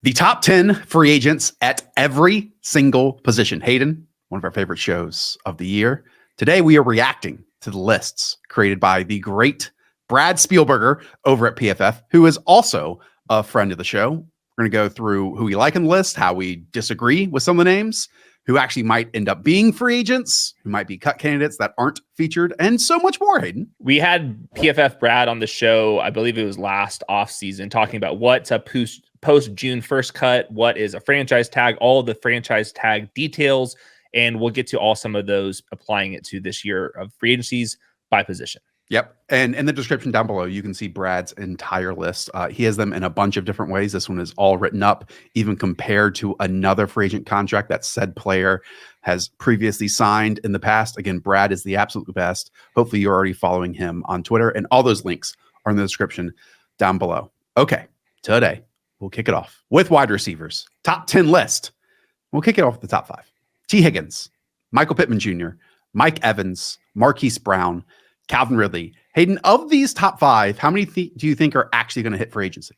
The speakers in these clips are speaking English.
The top 10 free agents at every single position. Hayden, one of our favorite shows of the year. Today, we are reacting to the lists created by the great Brad Spielberger over at PFF, who is also a friend of the show. We're going to go through who we like in the list, how we disagree with some of the names, who actually might end up being free agents, who might be cut candidates that aren't featured, and so much more, Hayden. We had PFF Brad on the show, I believe it was last offseason, talking about what's a post-June 1st cut, what is a franchise tag, all of the franchise tag details, and we'll get to all some of those, applying it to this year of free agencies by position. Yep. And in the description down below, you can see Brad's entire list. He has them in a bunch of different ways. This one is all written up, even compared to another free agent contract that said player has previously signed in the past. Again, Brad is the absolute best. Hopefully you're already following him on Twitter, and all those links are in the description down below. Okay, today we'll kick it off with wide receivers. Top 10 list. We'll kick it off with the top 5. T. Higgins, Michael Pittman Jr., Mike Evans, Marquise Brown, Calvin Ridley. Hayden, of these top 5, how many do you think are actually going to hit free agency?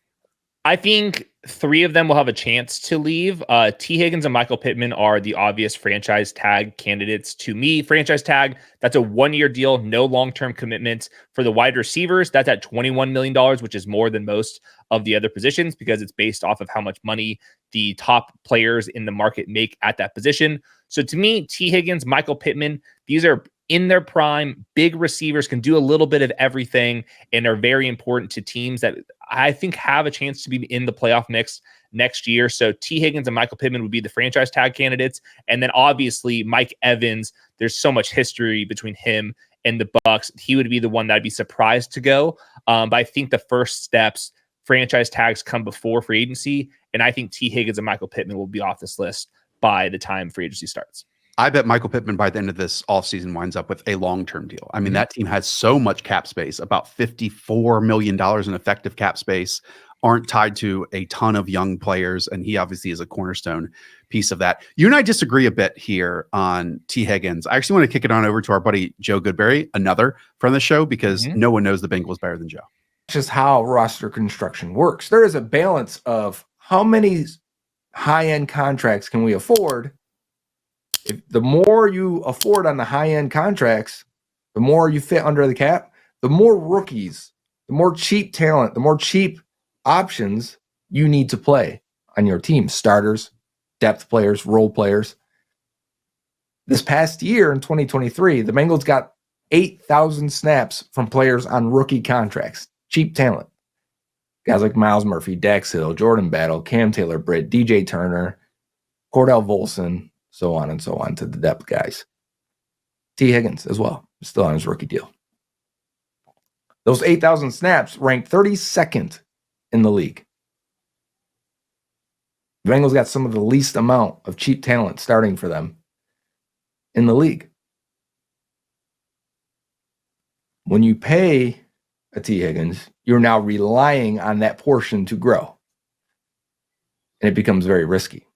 I think 3 of them will have a chance to leave. T. Higgins and Michael Pittman are the obvious franchise tag candidates to me. Franchise tag, that's a 1-year deal, no long-term commitments. For the wide receivers, that's at $21 million, which is more than most of the other positions because it's based off of how much money the top players in the market make at that position. So to me, T. Higgins, Michael Pittman, these are in their prime, big receivers, can do a little bit of everything, and are very important to teams that I think have a chance to be in the playoff mix next year. So T. Higgins and Michael Pittman would be the franchise tag candidates. And then obviously Mike Evans, there's so much history between him and the Bucs. He would be the one that I'd be surprised to go. But I think the first steps, franchise tags come before free agency. And I think T. Higgins and Michael Pittman will be off this list by the time free agency starts. I bet Michael Pittman by the end of this offseason winds up with a long-term deal. I mean, that team has so much cap space, about $54 million in effective cap space, aren't tied to a ton of young players. And he obviously is a cornerstone piece of that. You and I disagree a bit here on T. Higgins. I actually want to kick it on over to our buddy Joe Goodberry, another friend of the show, because no one knows the Bengals better than Joe. Just how roster construction works. There is a balance of how many high-end contracts can we afford. If the more you afford on the high-end contracts, the more you fit under the cap, the more rookies, the more cheap talent, the more cheap options you need to play on your team. Starters, depth players, role players. This past year in 2023, the Bengals got 8,000 snaps from players on rookie contracts. Cheap talent. Guys like Miles Murphy, Dax Hill, Jordan Battle, Cam Taylor-Britt, DJ Turner, Cordell Volson, so on and so on to the depth guys. T. Higgins as well, still on his rookie deal. Those 8,000 snaps ranked 32nd in the league. The Bengals got some of the least amount of cheap talent starting for them in the league. When you pay a T. Higgins, you're now relying on that portion to grow. And it becomes very risky.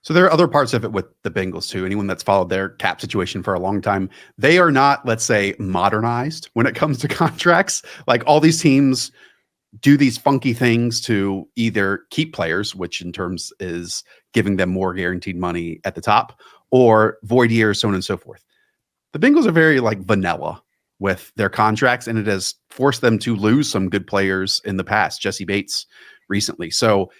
So there are other parts of it with the Bengals too. Anyone that's followed their cap situation for a long time, they are not, let's say, modernized when it comes to contracts. Like all these teams do these funky things to either keep players, which in terms is giving them more guaranteed money at the top, or void years, so on and so forth. The Bengals are very like vanilla with their contracts, and it has forced them to lose some good players in the past. Jesse Bates recently. So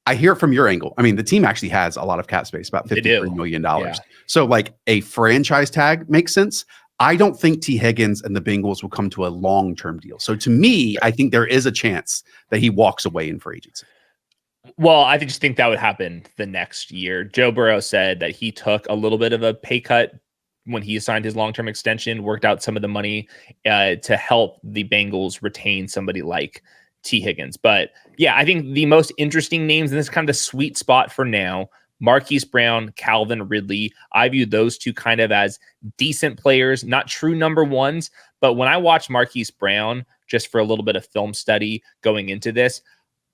I hear it from your angle. I mean, the team actually has a lot of cap space, about $53 million. Yeah. So like a franchise tag makes sense. I don't think T. Higgins and the Bengals will come to a long-term deal. So to me, I think there is a chance that he walks away in free agency. Well, I just think that would happen the next year. Joe Burrow said that he took a little bit of a pay cut when he signed his long-term extension, worked out some of the money to help the Bengals retain somebody like T. Higgins. But yeah, I think the most interesting names, and this is kind of the sweet spot for now, Marquise Brown, Calvin Ridley. I view those two kind of as decent players, not true number ones. But when I watched Marquise Brown, just for a little bit of film study going into this,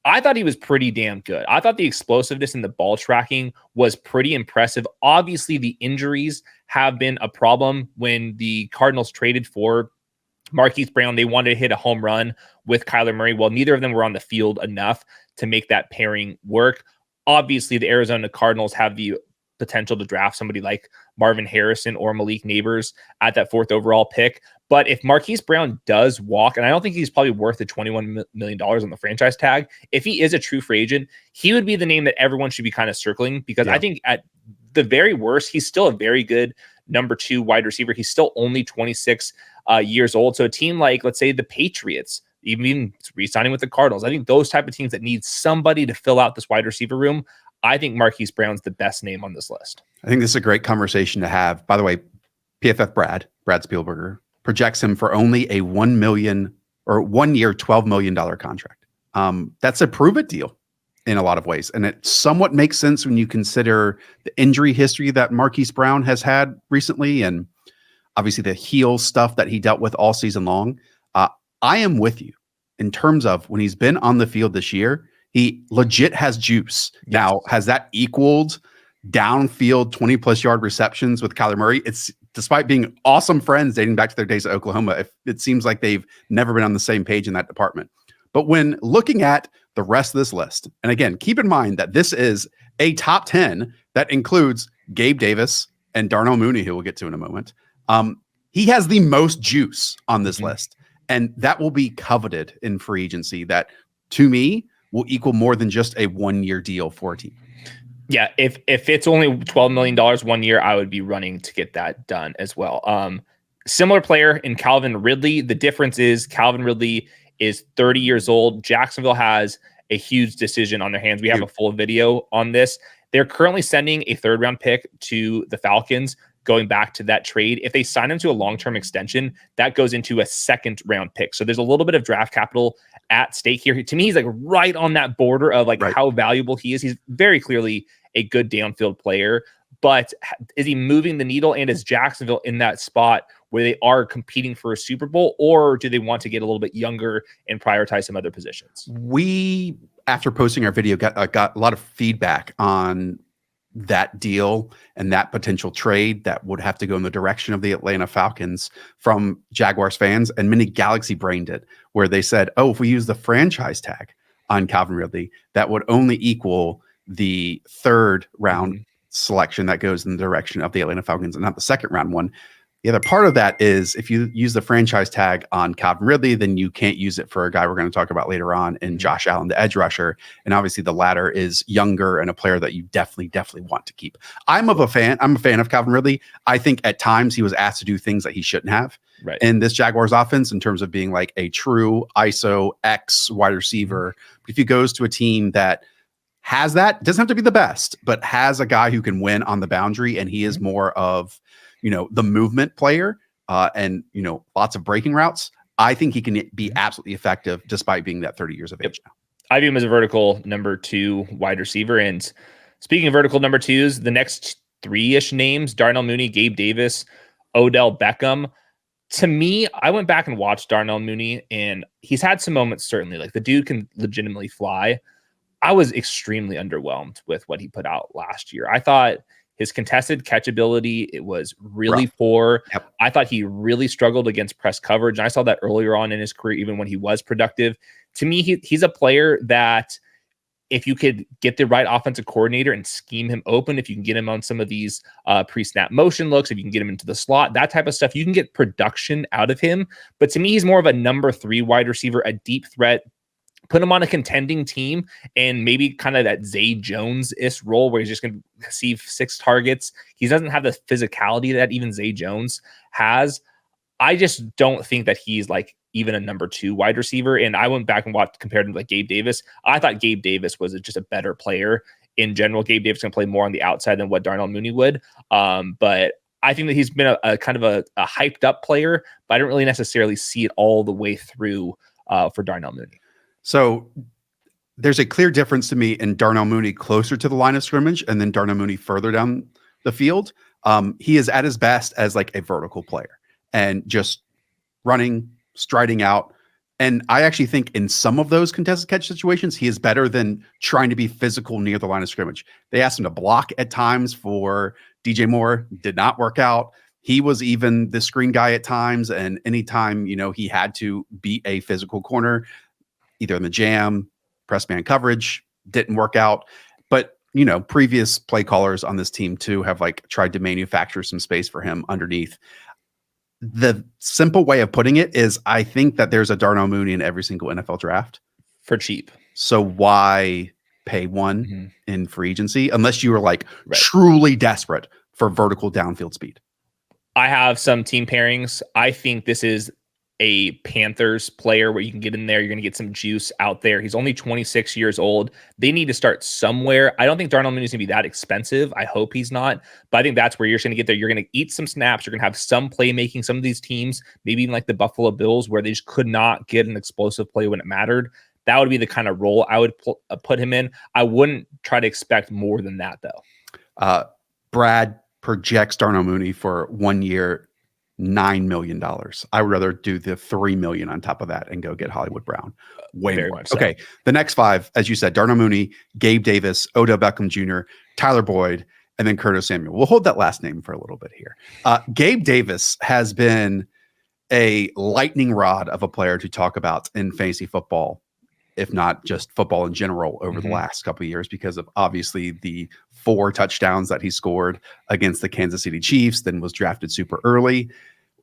I thought he was pretty damn good. I thought the explosiveness in the ball tracking was pretty impressive. Obviously, the injuries have been a problem when the Cardinals traded for Marquise Brown, they wanted to hit a home run with Kyler Murray. Well, neither of them were on the field enough to make that pairing work. Obviously, the Arizona Cardinals have the potential to draft somebody like Marvin Harrison or Malik Neighbors at that 4th overall pick. But if Marquise Brown does walk, and I don't think he's probably worth the $21 million on the franchise tag, if he is a true free agent, he would be the name that everyone should be kind of circling, because I think at the very worst, he's still a very good number 2 wide receiver. He's still only 26 years old. So a team like, let's say, the Patriots, even re-signing with the Cardinals, I think those type of teams that need somebody to fill out this wide receiver room, I think Marquise Brown's the best name on this list. I think this is a great conversation to have. By the way, PFF Brad Spielberger projects him for only a $1 million or 1 year, $12 million contract. That's a prove it deal in a lot of ways. And it somewhat makes sense when you consider the injury history that Marquise Brown has had recently, and obviously the heel stuff that he dealt with all season long. I am with you in terms of when he's been on the field this year, he legit has juice. Yes. Now, has that equaled downfield 20+ yard receptions with Kyler Murray? It's despite being awesome friends dating back to their days at Oklahoma, it seems like they've never been on the same page in that department. But when looking at the rest of this list, and again, keep in mind that this is a top 10 that includes Gabe Davis and Darnell Mooney, who we'll get to in a moment. He has the most juice on this list, and that will be coveted in free agency. That, to me, will equal more than just a 1 year deal for a team. Yeah, if it's only $12 million 1 year, I would be running to get that done as well. Similar player in Calvin Ridley. The difference is Calvin Ridley is 30 years old. Jacksonville has a huge decision on their hands. We have a full video on this. They're currently sending a 3rd round pick to the Falcons, going back to that trade. If they sign him to a long-term extension, that goes into a 2nd round pick. So there's a little bit of draft capital at stake here. To me, he's like right on that border of like how valuable he is. He's very clearly a good downfield player, but is he moving the needle? And is Jacksonville in that spot where they are competing for a Super Bowl, or do they want to get a little bit younger and prioritize some other positions? We, after posting our video, got a lot of feedback on that deal and that potential trade that would have to go in the direction of the Atlanta Falcons from Jaguars fans, and many Galaxy brained it, where they said, oh, if we use the franchise tag on Calvin Ridley, that would only equal the 3rd round selection that goes in the direction of the Atlanta Falcons and not the 2nd round one. The other part of that is if you use the franchise tag on Calvin Ridley, then you can't use it for a guy we're going to talk about later on in Josh Allen, the edge rusher. And obviously the latter is younger and a player that you definitely want to keep. I'm a fan of Calvin Ridley. I think at times he was asked to do things that he shouldn't have in this Jaguars offense in terms of being like a true ISO X wide receiver. But if he goes to a team that has that, doesn't have to be the best, but has a guy who can win on the boundary, and he is more of, the movement player and, lots of breaking routes, I think he can be absolutely effective despite being that 30 years of age now. I view him as a vertical number 2 wide receiver. And speaking of vertical number 2s, the next 3-ish names, Darnell Mooney, Gabe Davis, Odell Beckham. To me, I went back and watched Darnell Mooney, and he's had some moments, certainly. Like, the dude can legitimately fly. I was extremely underwhelmed with what he put out last year. I thought his contested catchability, it was really poor. Yep. I thought he really struggled against press coverage. And I saw that earlier on in his career, even when he was productive. To me, he's a player that if you could get the right offensive coordinator and scheme him open, if you can get him on some of these pre-snap motion looks, if you can get him into the slot, that type of stuff, you can get production out of him. But to me, he's more of a number 3 wide receiver, a deep threat. Put him on a contending team and maybe kind of that Zay Jones-ish role where he's just going to receive 6 targets. He doesn't have the physicality that even Zay Jones has. I just don't think that he's like even a number 2 wide receiver. And I went back and compared him to like Gabe Davis. I thought Gabe Davis was just a better player in general. Gabe Davis can play more on the outside than what Darnell Mooney would. But I think that he's been a kind of a hyped up player, but I don't really necessarily see it all the way through for Darnell Mooney. So there's a clear difference to me in Darnell Mooney closer to the line of scrimmage and then Darnell Mooney further down the field. He is at his best as like a vertical player and just running, striding out. And I actually think in some of those contested catch situations, he is better than trying to be physical near the line of scrimmage. They asked him to block at times for DJ Moore, did not work out. He was even the screen guy at times, and anytime, he had to beat a physical corner, either in the jam, press man coverage, didn't work out. But, previous play callers on this team too have tried to manufacture some space for him underneath. The simple way of putting it is I think that there's a Darnell Mooney in every single NFL draft. For cheap. So why pay one Mm-hmm. in free agency unless you were truly desperate for vertical downfield speed? I have some team pairings. I think this is a Panthers player where you can get in there. You're going to get some juice out there. He's only 26 years old. They need to start somewhere. I don't think Darnell Mooney is going to be that expensive. I hope he's not. But I think that's where you're going to get there. You're going to eat some snaps. You're going to have some playmaking. Some of these teams, maybe even like the Buffalo Bills, where they just could not get an explosive play when it mattered. That would be the kind of role I would put him in. I wouldn't try to expect more than that, though. Brad projects Darnell Mooney for 1 year, $9 million. I would rather do the $3 million on top of that and go get Hollywood Brown. Way Very more. much so. Okay. The next five, as you said, Darnell Mooney, Gabe Davis, Odell Beckham Jr., Tyler Boyd, and then Curtis Samuel. We'll hold that last name for a little bit here. Gabe Davis has been a lightning rod of a player to talk about in fantasy football, if not just football in general, over the last couple of years, because of obviously the 4 touchdowns that he scored against the Kansas City Chiefs, then was drafted super early.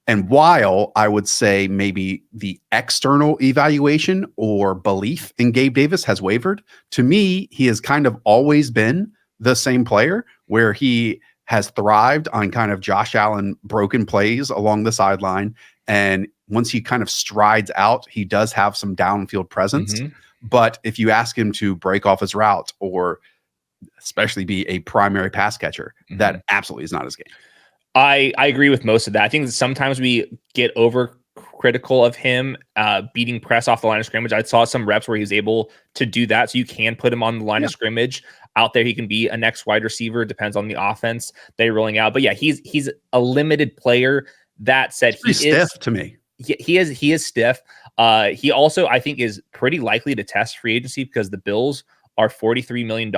And while I would say maybe the external evaluation or belief in Gabe Davis has wavered, to me, he has kind of always been the same player where he has thrived on kind of Josh Allen broken plays along the sideline. And once he kind of strides out, he does have some downfield presence. But if you ask him to break off his route or especially be a primary pass catcher, that absolutely is not his game. I agree with most of that. I think that sometimes we get overcritical of him beating press off the line of scrimmage. I saw some reps where he's able to do that. So you can put him on the line of scrimmage. Out there, he can be a next wide receiver. Depends on the offense they're rolling out. But yeah, he's a limited player. That said, he is stiff to me. He is stiff. He also, I think, is pretty likely to test free agency because the Bills are $43 million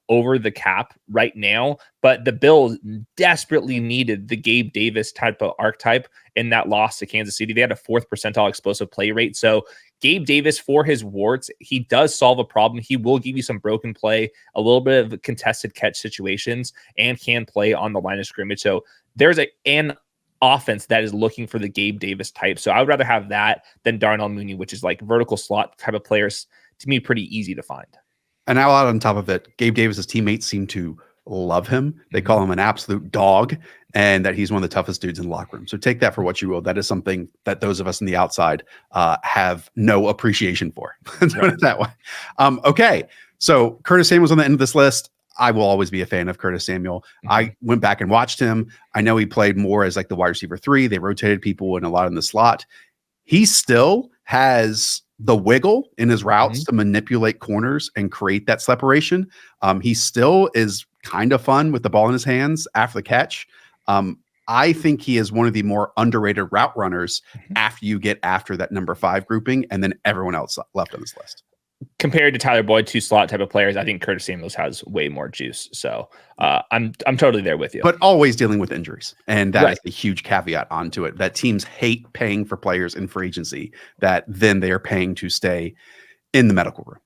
over the cap right now. But the Bills desperately needed the Gabe Davis type of archetype in that loss to Kansas City. They had a 4th percentile explosive play rate. So Gabe Davis, for his warts, he does solve a problem. He will give you some broken play, a little bit of contested catch situations, and can play on the line of scrimmage. So there's an offense that is looking for the Gabe Davis type. So I would rather have that than Darnell Mooney, which is like vertical slot type of players, to me, pretty easy to find. And now out on top of it, Gabe Davis's teammates seem to love him. They call him an absolute dog and that he's one of the toughest dudes in the locker room. So take that for what you will. That is something that those of us on the outside have no appreciation for. Let's put it that way. Okay. So Curtis Samuel's on the end of this list. I will always be a fan of Curtis Samuel. I went back and watched him. I know he played more as like the wide receiver 3. They rotated people and a lot in the slot. He still has the wiggle in his routes to manipulate corners and create that separation. He still is kind of fun with the ball in his hands after the catch. I think he is one of the more underrated route runners after you get after that number 5 grouping and then everyone else left on this list. Compared to Tyler Boyd, 2 slot type of players, I think Curtis Samuels has way more juice. So I'm totally there with you. But always dealing with injuries. And that is a huge caveat onto it, that teams hate paying for players in free agency that then they are paying to stay in the medical room.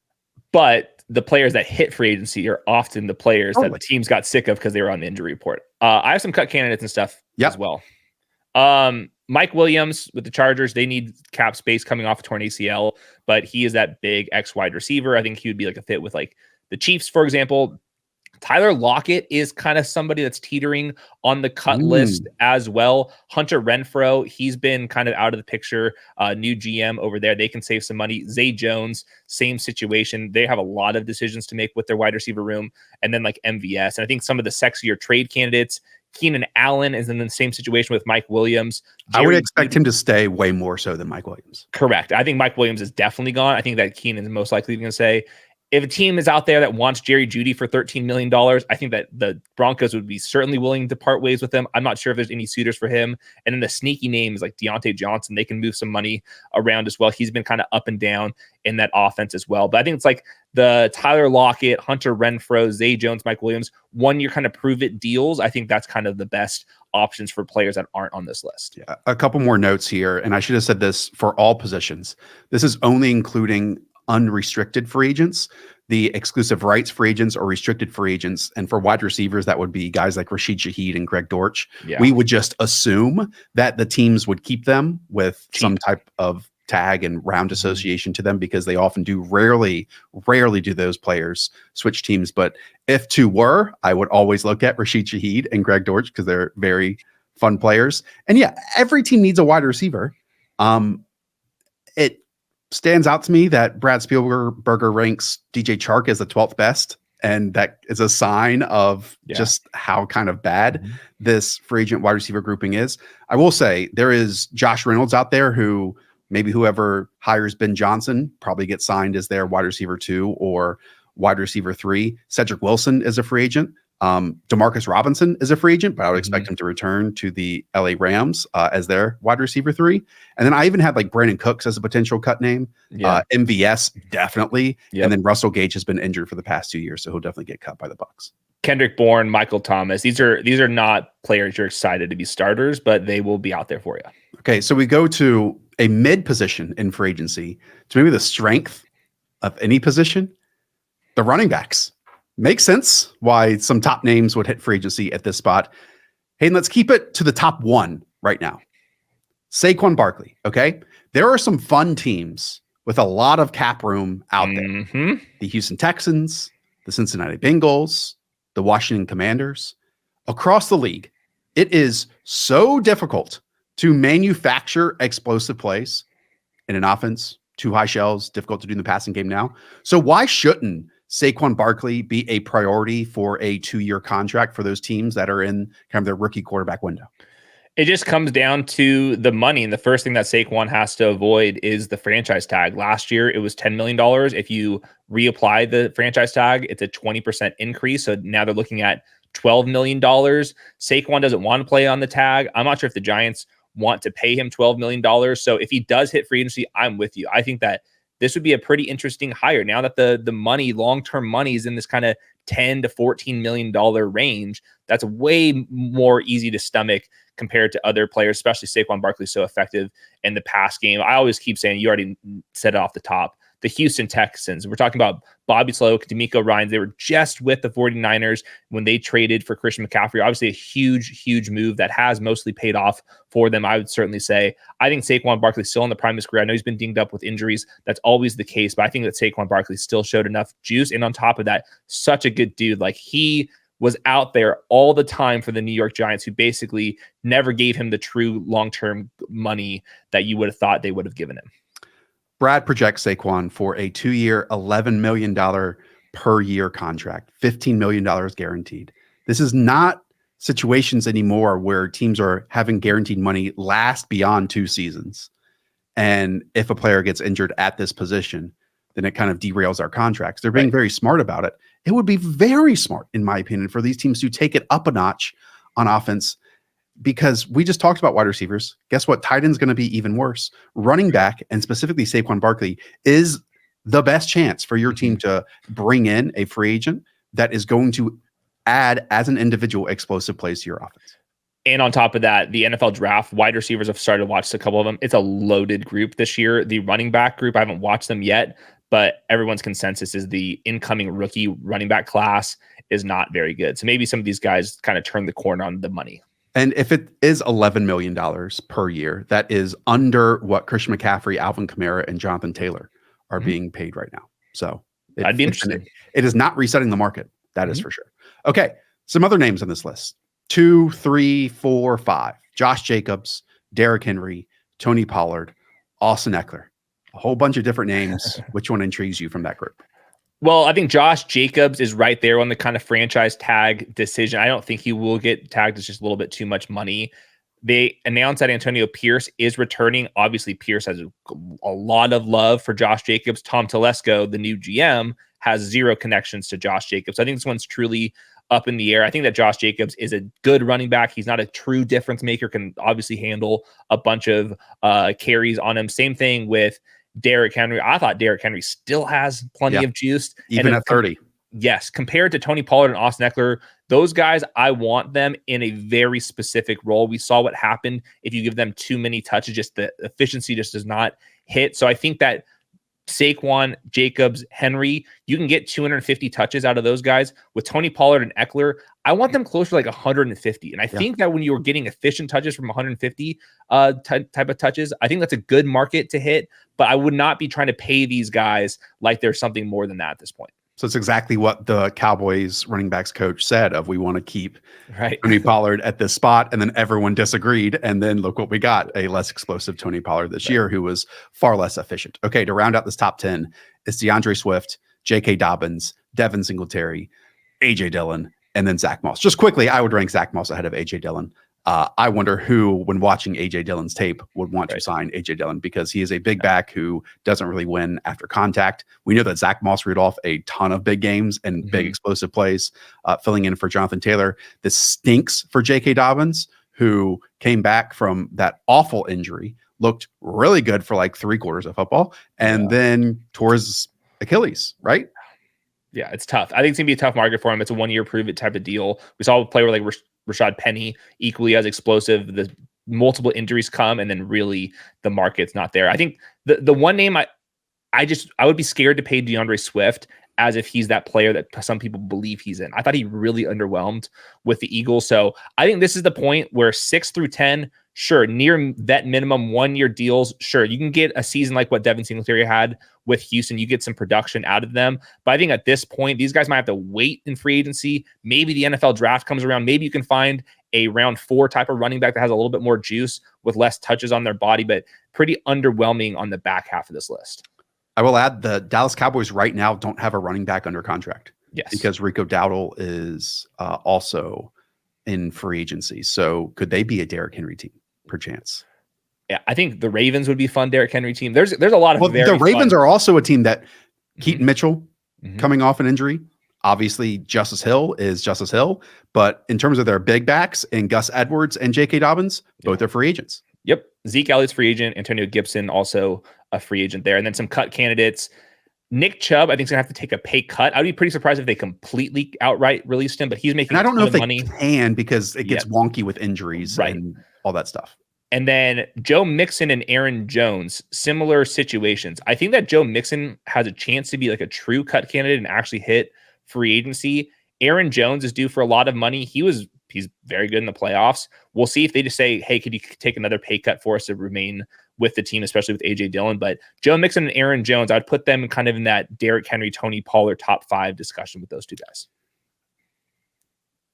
But the players that hit free agency are often the players that the teams got sick of because they were on the injury report. I have some cut candidates and stuff as well. Mike Williams with the Chargers, they need cap space coming off a torn ACL, but he is that big X wide receiver. I think he would be like a fit with like the Chiefs, for example. Tyler Lockett is kind of somebody that's teetering on the cut list as well. Hunter Renfrow, he's been kind of out of the picture. New GM over there. They can save some money. Zay Jones, same situation. They have a lot of decisions to make with their wide receiver room. And then like MVS. And I think some of the sexier trade candidates, Keenan Allen is in the same situation with Mike Williams. I would expect him to stay way more so than Mike Williams. Correct. I think Mike Williams is definitely gone. I think that Keenan is most likely going to say. if a team is out there that wants Jerry Jeudy for $13 million, I think that the Broncos would be certainly willing to part ways with him. I'm not sure if there's any suitors for him. And then the sneaky names like Deontay Johnson, they can move some money around as well. He's been kind of up and down in that offense as well. But I think it's like the Tyler Lockett, Hunter Renfrow, Zay Jones, Mike Williams, 1 year kind of prove it deals. I think that's kind of the best options for players that aren't on this list. Yeah, a couple more notes here. And I should have said this for all positions. This is only including unrestricted free agents, the exclusive rights free agents or restricted free agents. And for wide receivers, that would be guys like Rashid Shaheed and Greg Dortch. Yeah. We would just assume that the teams would keep them with some type of tag and round association to them, because they often do rarely do those players switch teams. But if two were, I would always look at Rashid Shaheed and Greg Dortch because they're very fun players. And yeah, every team needs a wide receiver. It stands out to me that Brad Spielberger ranks DJ Chark as the 12th best. And that is a sign of just how kind of bad this free agent wide receiver grouping is. I will say there is Josh Reynolds out there who maybe whoever hires Ben Johnson probably gets signed as their wide receiver 2 or wide receiver 3. Cedric Wilson is a free agent. Demarcus Robinson is a free agent, but I would expect him to return to the LA Rams as their wide receiver 3. And then I even had like Brandon Cooks as a potential cut name. MVS definitely. And then Russell Gage has been injured for the past 2 years, so he'll definitely get cut by the Bucs. Kendrick Bourne, Michael Thomas. These are not players you're excited to be starters, but they will be out there for you. Okay, so we go to a mid position in free agency to maybe the strength of any position, the running backs. Makes sense why some top names would hit free agency at this spot. Hey, let's keep it to the top 1 right now. Saquon Barkley, okay? There are some fun teams with a lot of cap room out there. The Houston Texans, the Cincinnati Bengals, the Washington Commanders. Across the league, it is so difficult to manufacture explosive plays in an offense. Too high shells, difficult to do in the passing game now. So why shouldn't Saquon Barkley be a priority for a 2-year contract for those teams that are in kind of their rookie quarterback window? It just comes down to the money. And the first thing that Saquon has to avoid is the franchise tag. Last year, it was $10 million. If you reapply the franchise tag, it's a 20% increase. So now they're looking at $12 million. Saquon doesn't want to play on the tag. I'm not sure if the Giants want to pay him $12 million. So if he does hit free agency, I'm with you. I think that this would be a pretty interesting hire now that the money, long-term money, is in this kind of $10 to $14 million range. That's way more easy to stomach compared to other players, especially Saquon Barkley, so effective in the pass game. I always keep saying, you already said it off the top, the Houston Texans. We're talking about Bobby Sloak, DeMeco Ryans. They were just with the 49ers when they traded for Christian McCaffrey. Obviously a huge move that has mostly paid off for them, I would certainly say. I think Saquon Barkley is still in the prime of his career. I know he's been dinged up with injuries. That's always the case, but I think that Saquon Barkley still showed enough juice. And on top of that, such a good dude. Like, he was out there all the time for the New York Giants, who basically never gave him the true long-term money that you would have thought they would have given him. Brad projects Saquon for a 2-year, $11 million per year contract, $15 million guaranteed. This is not situations anymore where teams are having guaranteed money last beyond 2 seasons. And if a player gets injured at this position, then it kind of derails our contracts. They're being very smart about it. It would be very smart, in my opinion, for these teams to take it up a notch on offense, because we just talked about wide receivers. Guess what? Tight end's going to be even worse. Running back, and specifically Saquon Barkley, is the best chance for your team to bring in a free agent that is going to add, as an individual, explosive plays to your offense. And on top of that, the NFL draft, wide receivers, have started to watch a couple of them. It's a loaded group this year. The running back group, I haven't watched them yet, but everyone's consensus is the incoming rookie running back class is not very good. So maybe some of these guys kind of turn the corner on the money. And if it is $11 million per year, that is under what Christian McCaffrey, Alvin Kamara, and Jonathan Taylor are being paid right now. So that'd be interesting. It is not resetting the market. That is for sure. Okay. Some other names on this list: 2, 3, 4, 5. Josh Jacobs, Derrick Henry, Tony Pollard, Austin Eckler. A whole bunch of different names. Which one intrigues you from that group? Well, I think Josh Jacobs is right there on the kind of franchise tag decision. I don't think he will get tagged. It's just a little bit too much money. They announced that Antonio Pierce is returning. Obviously, Pierce has a lot of love for Josh Jacobs. Tom Telesco, the new GM, has zero connections to Josh Jacobs. I think this one's truly up in the air. I think that Josh Jacobs is a good running back. He's not a true difference maker, can obviously handle a bunch of carries on him. Same thing with Derrick Henry. I thought Derrick Henry still has plenty of juice. Even at 30. Yes, compared to Tony Pollard and Austin Eckler, those guys, I want them in a very specific role. We saw what happened if you give them too many touches, just the efficiency just does not hit. So I think that Saquon, Jacobs, Henry, you can get 250 touches out of those guys. With Tony Pollard and Eckler, I want them closer to like 150. And I think that when you're getting efficient touches from 150 type of touches, I think that's a good market to hit. But I would not be trying to pay these guys like there's something more than that at this point. So it's exactly what the Cowboys running backs coach said of we want to keep Tony Pollard at this spot. And then everyone disagreed. And then look what we got, a less explosive Tony Pollard this year who was far less efficient. Okay, to round out this top 10, it's DeAndre Swift, J.K. Dobbins, Devin Singletary, A.J. Dillon, and then Zach Moss. Just quickly, I would rank Zach Moss ahead of A.J. Dillon. I wonder who, when watching A.J. Dillon's tape, would want to sign A.J. Dillon because he is a big back who doesn't really win after contact. We know that Zach Moss read off a ton of big games and big explosive plays, filling in for Jonathan Taylor. This stinks for J.K. Dobbins, who came back from that awful injury, looked really good for like 3/4 of football, and then tore his Achilles, right? Yeah, it's tough. I think it's going to be a tough market for him. It's a one-year prove-it type of deal. We saw a player like Rashad Penny, equally as explosive. The multiple injuries come, and then really the market's not there. I think the one name I would be scared to pay DeAndre Swift as if he's that player that some people believe he's in. I thought he really underwhelmed with the Eagles. So I think this is the point where 6 through 10, sure, near vet minimum 1-year deals. Sure, you can get a season like what Devin Singletary had with Houston. You get some production out of them. But I think at this point, these guys might have to wait in free agency. Maybe the NFL draft comes around. Maybe you can find a round 4 type of running back that has a little bit more juice with less touches on their body, but pretty underwhelming on the back half of this list. I will add the Dallas Cowboys right now don't have a running back under contract. Yes. Because Rico Dowdle is also in free agency. So could they be a Derrick Henry team, perchance? Yeah, I think the Ravens would be fun Derrick Henry team. There's a lot of the Ravens are also a team that Keaton Mitchell coming off an injury. Obviously, Justice Hill is Justice Hill. But in terms of their big backs and Gus Edwards and J.K. Dobbins, both are free agents. Yep. Zeke Elliott's free agent. Antonio Gibson also a free agent there. And then some cut candidates. Nick Chubb, I think, is going to have to take a pay cut. I'd be pretty surprised if they completely outright released him, but he's making I don't know if they money. Can because it gets wonky with injuries and all that stuff. And then Joe Mixon and Aaron Jones, similar situations. I think that Joe Mixon has a chance to be like a true cut candidate and actually hit free agency. Aaron Jones is due for a lot of money. He's very good in the playoffs. We'll see if they just say, hey, could you take another pay cut for us to remain with the team, especially with A.J. Dillon. But Joe Mixon and Aaron Jones, I'd put them kind of in that Derrick Henry, Tony Pollard top 5 discussion with those two guys.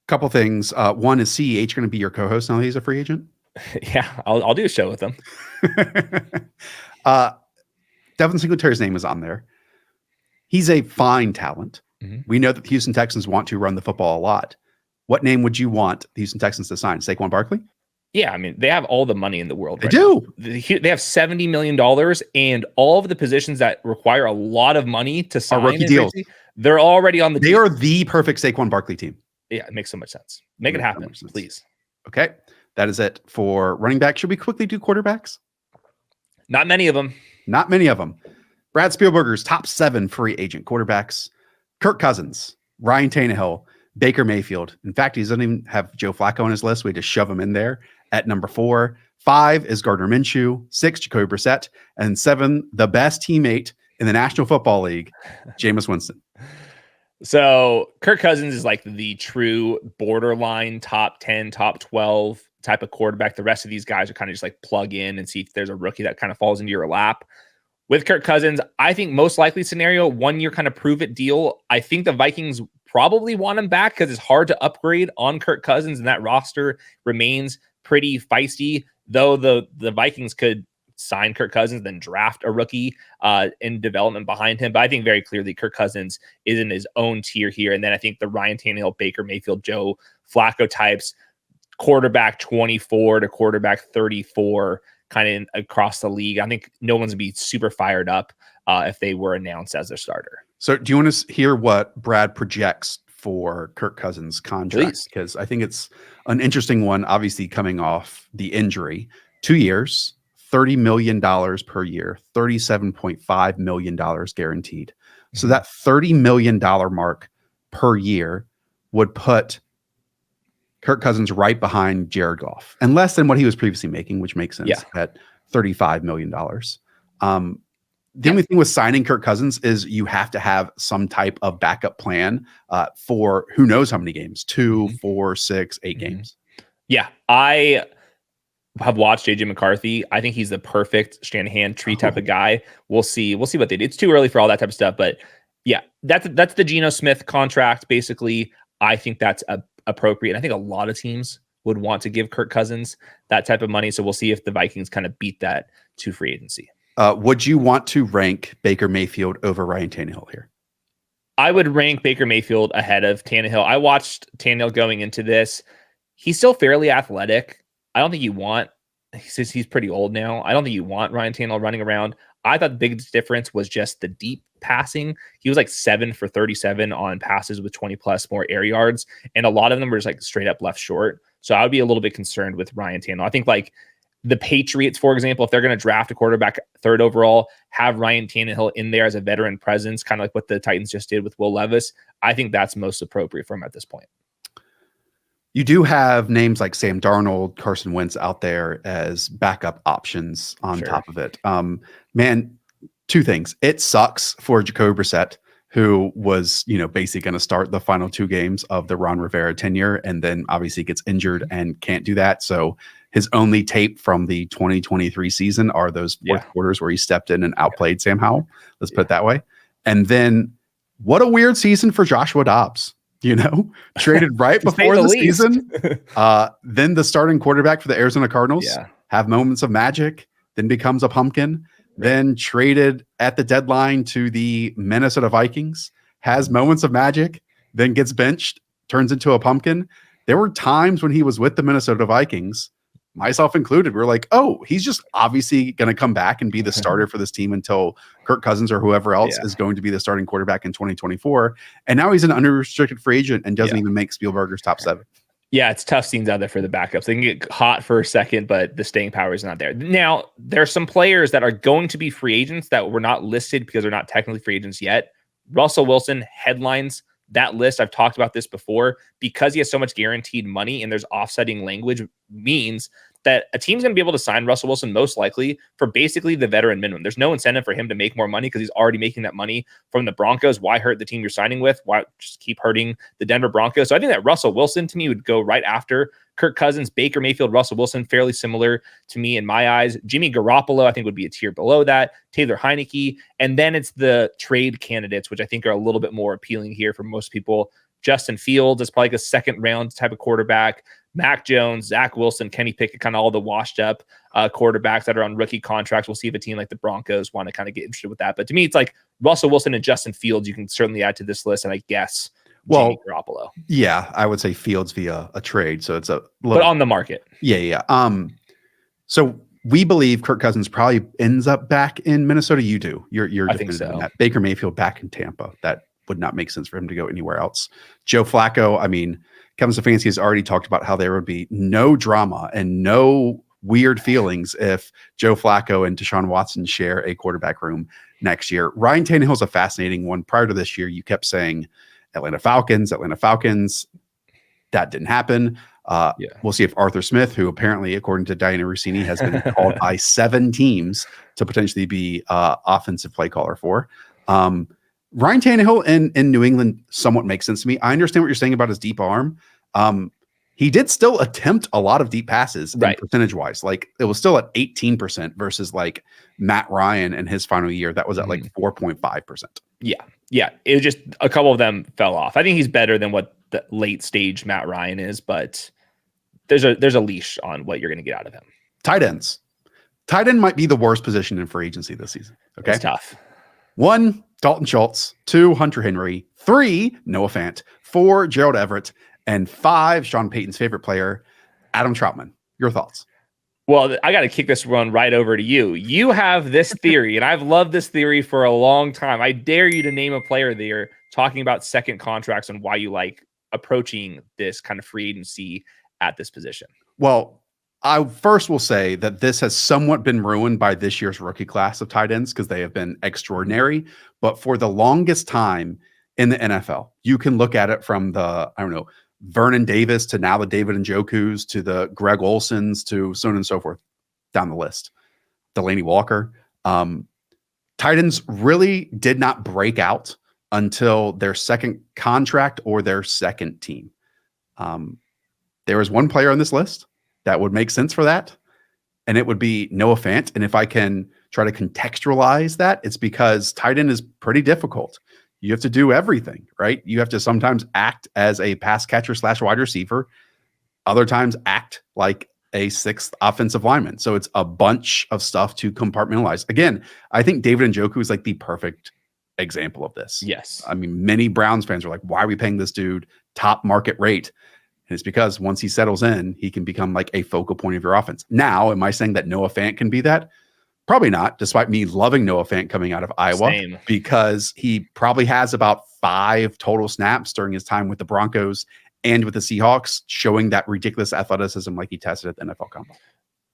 Couple things. One, is CEH going to be your co-host now that he's a free agent? Yeah, I'll do a show with him. Devin Singletary's name is on there. He's a fine talent. We know that the Houston Texans want to run the football a lot. What name would you want the Houston Texans to sign? Saquon Barkley? Yeah, I mean, they have all the money in the world. They do. They have $70 million, and all of the positions that require a lot of money to sign are rookie deals. They're already on the team. They are the perfect Saquon Barkley team. Yeah, it makes so much sense. Make it happen, please. Okay, that is it for running back. Should we quickly do quarterbacks? Not many of them. Not many of them. Brad Spielberger's top 7 free agent quarterbacks: Kirk Cousins, Ryan Tannehill, Baker Mayfield. In fact, he doesn't even have Joe Flacco on his list. We just shove him in there at number 4. 5 is Gardner Minshew. 6, Jacoby Brissett. And 7, the best teammate in the National Football League, Jameis Winston. So Kirk Cousins is like the true borderline top 10, top 12 type of quarterback. The rest of these guys are kind of just like plug in and see if there's a rookie that kind of falls into your lap. With Kirk Cousins, I think most likely scenario, 1-year kind of prove it deal. I think the Vikings probably want him back because it's hard to upgrade on Kirk Cousins, and that roster remains pretty feisty, though the Vikings could sign Kirk Cousins, then draft a rookie in development behind him. But I think very clearly Kirk Cousins is in his own tier here. And then I think the Ryan Tannehill, Baker Mayfield, Joe Flacco types quarterback 24 to quarterback 34 kind of across the league. I think no one's gonna be super fired up if they were announced as their starter. So do you want to hear what Brad projects for Kirk Cousins' contract? Please. Because I think it's an interesting one, obviously coming off the injury. 2 years, $30 million per year, $37.5 million guaranteed. So that $30 million mark per year would put Kirk Cousins right behind Jared Goff and less than what he was previously making, which makes sense at $35 million. The only thing with signing Kirk Cousins is you have to have some type of backup plan for who knows how many games, 2, 4, 6, 8 games. Yeah. I have watched JJ McCarthy. I think he's the perfect Shanahan tree type of guy. We'll see what they do. It's too early for all that type of stuff, but yeah, that's the Geno Smith contract. Basically, I think that's appropriate. I think a lot of teams would want to give Kirk Cousins that type of money. So we'll see if the Vikings kind of beat that to free agency. Would you want to rank Baker Mayfield over Ryan Tannehill here? I would rank Baker Mayfield ahead of Tannehill. I watched Tannehill going into this. He's still fairly athletic. I don't think you want, since he's pretty old now, I don't think you want Ryan Tannehill running around. I thought the biggest difference was just the deep passing. He was like 7 for 37 on passes with 20 plus more air yards. And a lot of them were just like straight up left short. So I would be a little bit concerned with Ryan Tannehill. I think like the Patriots, for example, if they're going to draft a quarterback 3rd overall, have Ryan Tannehill in there as a veteran presence, kind of like what the Titans just did with Will Levis. I think that's most appropriate for him at this point. You do have names like Sam Darnold, Carson Wentz out there as backup options on top of it. Man, 2 things. It sucks for Jacoby Brissett, who was, basically going to start the final 2 games of the Ron Rivera tenure, and then obviously gets injured and can't do that. So his only tape from the 2023 season are those 4th quarters where he stepped in and outplayed Sam Howell. Let's put it that way. And then what a weird season for Joshua Dobbs, traded right before the season. Then the starting quarterback for the Arizona Cardinals have moments of magic, then becomes a pumpkin, then traded at the deadline to the Minnesota Vikings, has moments of magic, then gets benched, turns into a pumpkin. There were times when he was with the Minnesota Vikings, myself included, we're like, oh, he's just obviously going to come back and be the starter for this team until Kirk Cousins or whoever else is going to be the starting quarterback in 2024. And now he's an unrestricted free agent and doesn't even make Spielberger's top 7. Yeah, it's tough scenes out there for the backups. They can get hot for a second, but the staying power is not there. Now, there's some players that are going to be free agents that were not listed because they're not technically free agents yet. Russell Wilson headlines that list. I've talked about this before. Because he has so much guaranteed money and there's offsetting language, means that a team's going to be able to sign Russell Wilson most likely for basically the veteran minimum. There's no incentive for him to make more money because he's already making that money from the Broncos. Why hurt the team you're signing with? Why just keep hurting the Denver Broncos? So I think that Russell Wilson to me would go right after Kirk Cousins. Baker Mayfield, Russell Wilson, fairly similar to me in my eyes. Jimmy Garoppolo, I think, would be a tier below that. Taylor Heineke. And then it's the trade candidates, which I think are a little bit more appealing here for most people. Justin Fields is probably like a 2nd round type of quarterback. Mac Jones, Zach Wilson, Kenny Pickett, kind of all the washed up quarterbacks that are on rookie contracts. We'll see if a team like the Broncos want to kind of get interested with that. But to me, it's like Russell Wilson and Justin Fields you can certainly add to this list. And I guess Jimmy Garoppolo. Yeah, I would say Fields via a trade. So it's a little, but on the market. Yeah. So we believe Kirk Cousins probably ends up back in Minnesota. You do. You're definitive in that. Baker Mayfield back in Tampa. That would not make sense for him to go anywhere else. Joe Flacco, I mean, Kevin Stefanski has already talked about how there would be no drama and no weird feelings if Joe Flacco and Deshaun Watson share a quarterback room next year. Ryan Tannehill's a fascinating one. Prior to this year, you kept saying Atlanta Falcons. That didn't happen. We'll see if Arthur Smith, who apparently, according to Diana Rossini, has been called by 7 teams to potentially be offensive play caller for. Ryan Tannehill in New England somewhat makes sense to me. I understand what you're saying about his deep arm. He did still attempt a lot of deep passes, percentage wise. Like it was still at 18% versus like Matt Ryan in his final year. That was at like 4.5%. Yeah. It was just a couple of them fell off. I think he's better than what the late stage Matt Ryan is, but there's a leash on what you're going to get out of him. Tight ends. Tight end might be the worst position in free agency this season. Okay. It's tough. 1, Dalton Schultz. 2, Hunter Henry. 3, Noah Fant. 4, Gerald Everett. And 5, Sean Payton's favorite player, Adam Troutman. Your thoughts? Well, I got to kick this one right over to you. You have this theory, and I've loved this theory for a long time. I dare you to name a player there talking about second contracts and why you like approaching this kind of free agency at this position. Well, I first will say that this has somewhat been ruined by this year's rookie class of tight ends because they have been extraordinary. But for the longest time in the NFL, you can look at it from the, Vernon Davis to now the David Njoku's to the Greg Olsons to so on and so forth down the list. Delaney Walker. Tight ends really did not break out until their second contract or their second team. There was one player on this list that would make sense for that, and it would be Noah Fant. And if I can try to contextualize that, it's because tight end is pretty difficult. You have to do everything, right? You have to sometimes act as a pass catcher / wide receiver, other times act like a sixth offensive lineman. So it's a bunch of stuff to compartmentalize. Again, I think David Njoku is like the perfect example of this. Yes. I mean, many Browns fans are like, why are we paying this dude top market rate? And it's because once he settles in, he can become like a focal point of your offense. Now, am I saying that Noah Fant can be that? Probably not, despite me loving Noah Fant coming out of Iowa. Same. Because he probably has about 5 total snaps during his time with the Broncos and with the Seahawks, showing that ridiculous athleticism like he tested at the NFL Combine.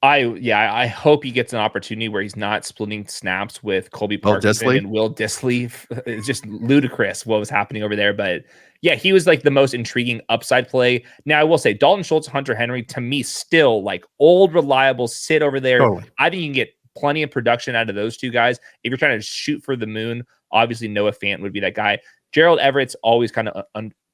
I hope he gets an opportunity where he's not splitting snaps with Colby Parkinson and Will Dissly. It's just ludicrous what was happening over there. But yeah, he was like the most intriguing upside play. Now, I will say Dalton Schultz, Hunter Henry, to me, still like old, reliable, sit over there. Totally. I think you can get plenty of production out of those two guys. If you're trying to shoot for the moon, obviously Noah Fant would be that guy. Gerald Everett's always kind of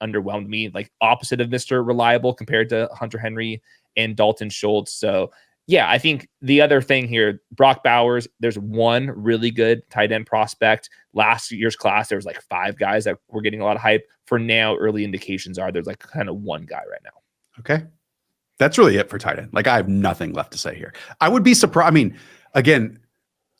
underwhelmed me, like opposite of Mr. Reliable compared to Hunter Henry and Dalton Schultz. So yeah, I think the other thing here, Brock Bowers, there's one really good tight end prospect. Last year's class, there was like 5 guys that were getting a lot of hype. For now, early indications are there's like kind of one guy right now. Okay. That's really it for tight end. Like I have nothing left to say here. I would be surprised. I mean, again,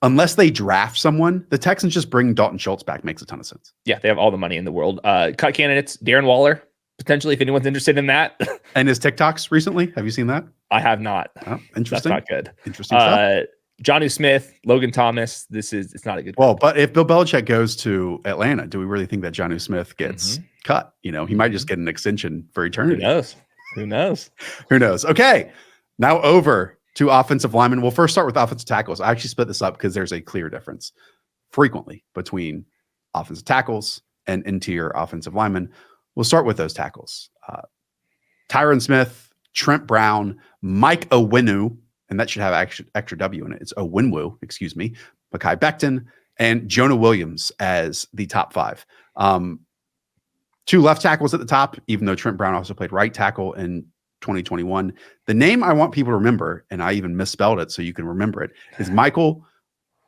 unless they draft someone, the Texans just bring Dalton Schultz back makes a ton of sense. Yeah, they have all the money in the world. Cut candidates, Darren Waller, potentially, if anyone's interested in that. And his TikToks recently, have you seen that? I have not. Oh, interesting. That's not good. Interesting stuff. Jonnu Smith, Logan Thomas. It's not a good. Well, but if Bill Belichick goes to Atlanta, do we really think that Jonnu Smith gets cut? He might just get an extension for eternity. Who knows? Who knows? Okay. Now over to offensive linemen. We'll first start with offensive tackles. I actually split this up because there's a clear difference frequently between offensive tackles and interior offensive linemen. We'll start with those tackles. Tyron Smith, Trent Brown, Mike Onwenu, and that should have extra W in it. It's Onwenu, excuse me. Mekhi Becton and Jonah Williams as the top 5. 2 left tackles at the top, even though Trent Brown also played right tackle in 2021. The name I want people to remember, and I even misspelled it so you can remember it, is Michael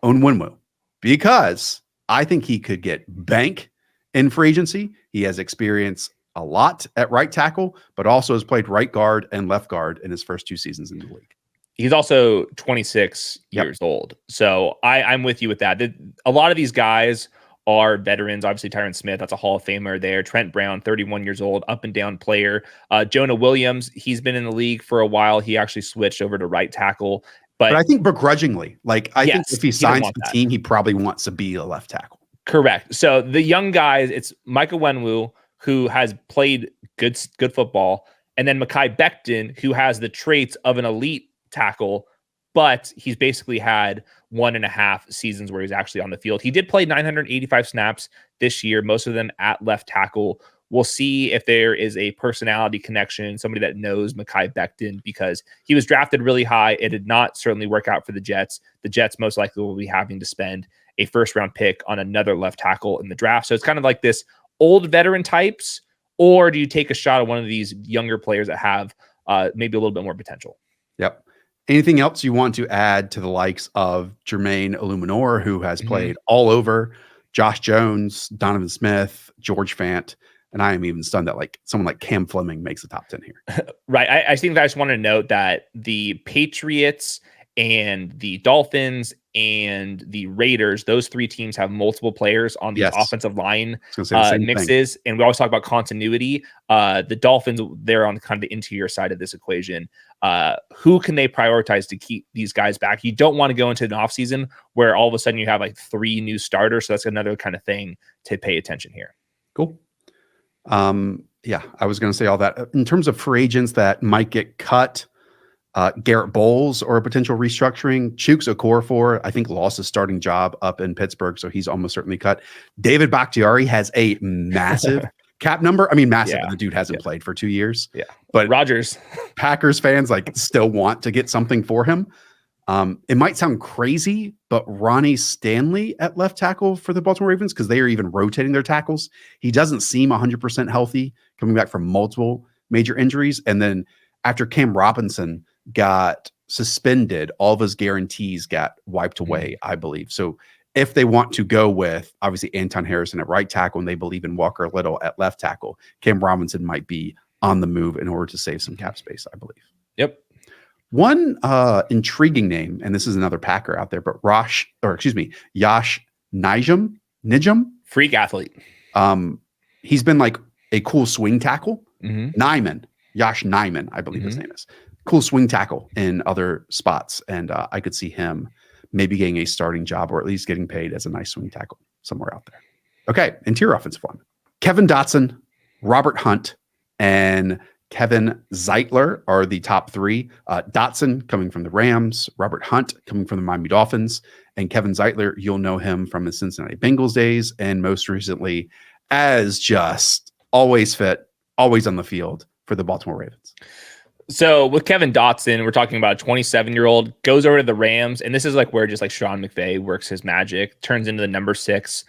Onwenu, because I think he could get bank in free agency. He has experience a lot at right tackle, but also has played right guard and left guard in his first 2 seasons in the league. He's also 26 years old. So I'm with you with that. A lot of these guys are veterans. Obviously, Tyron Smith, that's a Hall of Famer there. Trent Brown, 31 years old, up and down player. Jonah Williams, he's been in the league for a while. He actually switched over to right tackle. But I think begrudgingly, think if he signs the team, he probably wants to be a left tackle. Correct. So the young guys, it's Michael Onwenu, who has played good football, and then Mekhi Becton, who has the traits of an elite tackle, but he's basically had 1.5 seasons where he's actually on the field. He did play 985 snaps this year, most of them at left tackle. We'll see if there is a personality connection, somebody that knows Mekhi Becton, because he was drafted really high. It did not certainly work out for the Jets. The Jets most likely will be having to spend a first-round pick on another left tackle in the draft. So it's kind of like this old veteran types, or do you take a shot at one of these younger players that have maybe a little bit more potential? Yep. Anything else you want to add to the likes of Jermaine Illuminor, who has played all over, Josh Jones, Donovan Smith, George Fant, and I am even stunned that like someone like Cam Fleming makes the top 10 here. Right. I think that I just want to note that the Patriots and the Dolphins and the Raiders, those three teams have multiple players on these Yes. offensive line I was gonna say the same mixes. thing. And we always talk about continuity. The Dolphins, they're on kind of the interior side of this equation. Who can they prioritize to keep these guys back? You don't want to go into an offseason where all of a sudden you have like 3 new starters. So that's another kind of thing to pay attention here. Cool. Yeah, I was going to say all that. In terms of free agents that might get cut, Garrett Bowles or a potential restructuring. Chooks Okorafor, I think, lost his starting job up in Pittsburgh, so he's almost certainly cut. David Bakhtiari has a massive cap number. I mean, massive. Yeah. The dude hasn't played for 2 years. Yeah. But Rodgers. Packers fans like still want to get something for him. It might sound crazy, but Ronnie Stanley at left tackle for the Baltimore Ravens, because they are even rotating their tackles. He doesn't seem 100% healthy, coming back from multiple major injuries. And then after Cam Robinson got suspended, all of his guarantees got wiped away, I believe. So if they want to go with, obviously, Anton Harrison at right tackle, and they believe in Walker Little at left tackle, Cam Robinson might be on the move in order to save some cap space, I believe. Yep. One intriguing name, and this is another Packer out there, but Yash Nijum, Freak athlete. He's been like a cool swing tackle. Mm-hmm. Yash Nyman, I believe his name is. Cool swing tackle in other spots, and I could see him maybe getting a starting job, or at least getting paid as a nice swing tackle somewhere out there. Okay, interior offensive line. Kevin Dotson, Robert Hunt, and Kevin Zeitler are the top 3. Dotson coming from the Rams, Robert Hunt coming from the Miami Dolphins, and Kevin Zeitler, you'll know him from his Cincinnati Bengals days, and most recently as just always fit, always on the field for the Baltimore Ravens. So with Kevin Dotson, we're talking about a 27-year-old, goes over to the Rams, and this is like where just like Sean McVay works his magic, turns into the number 6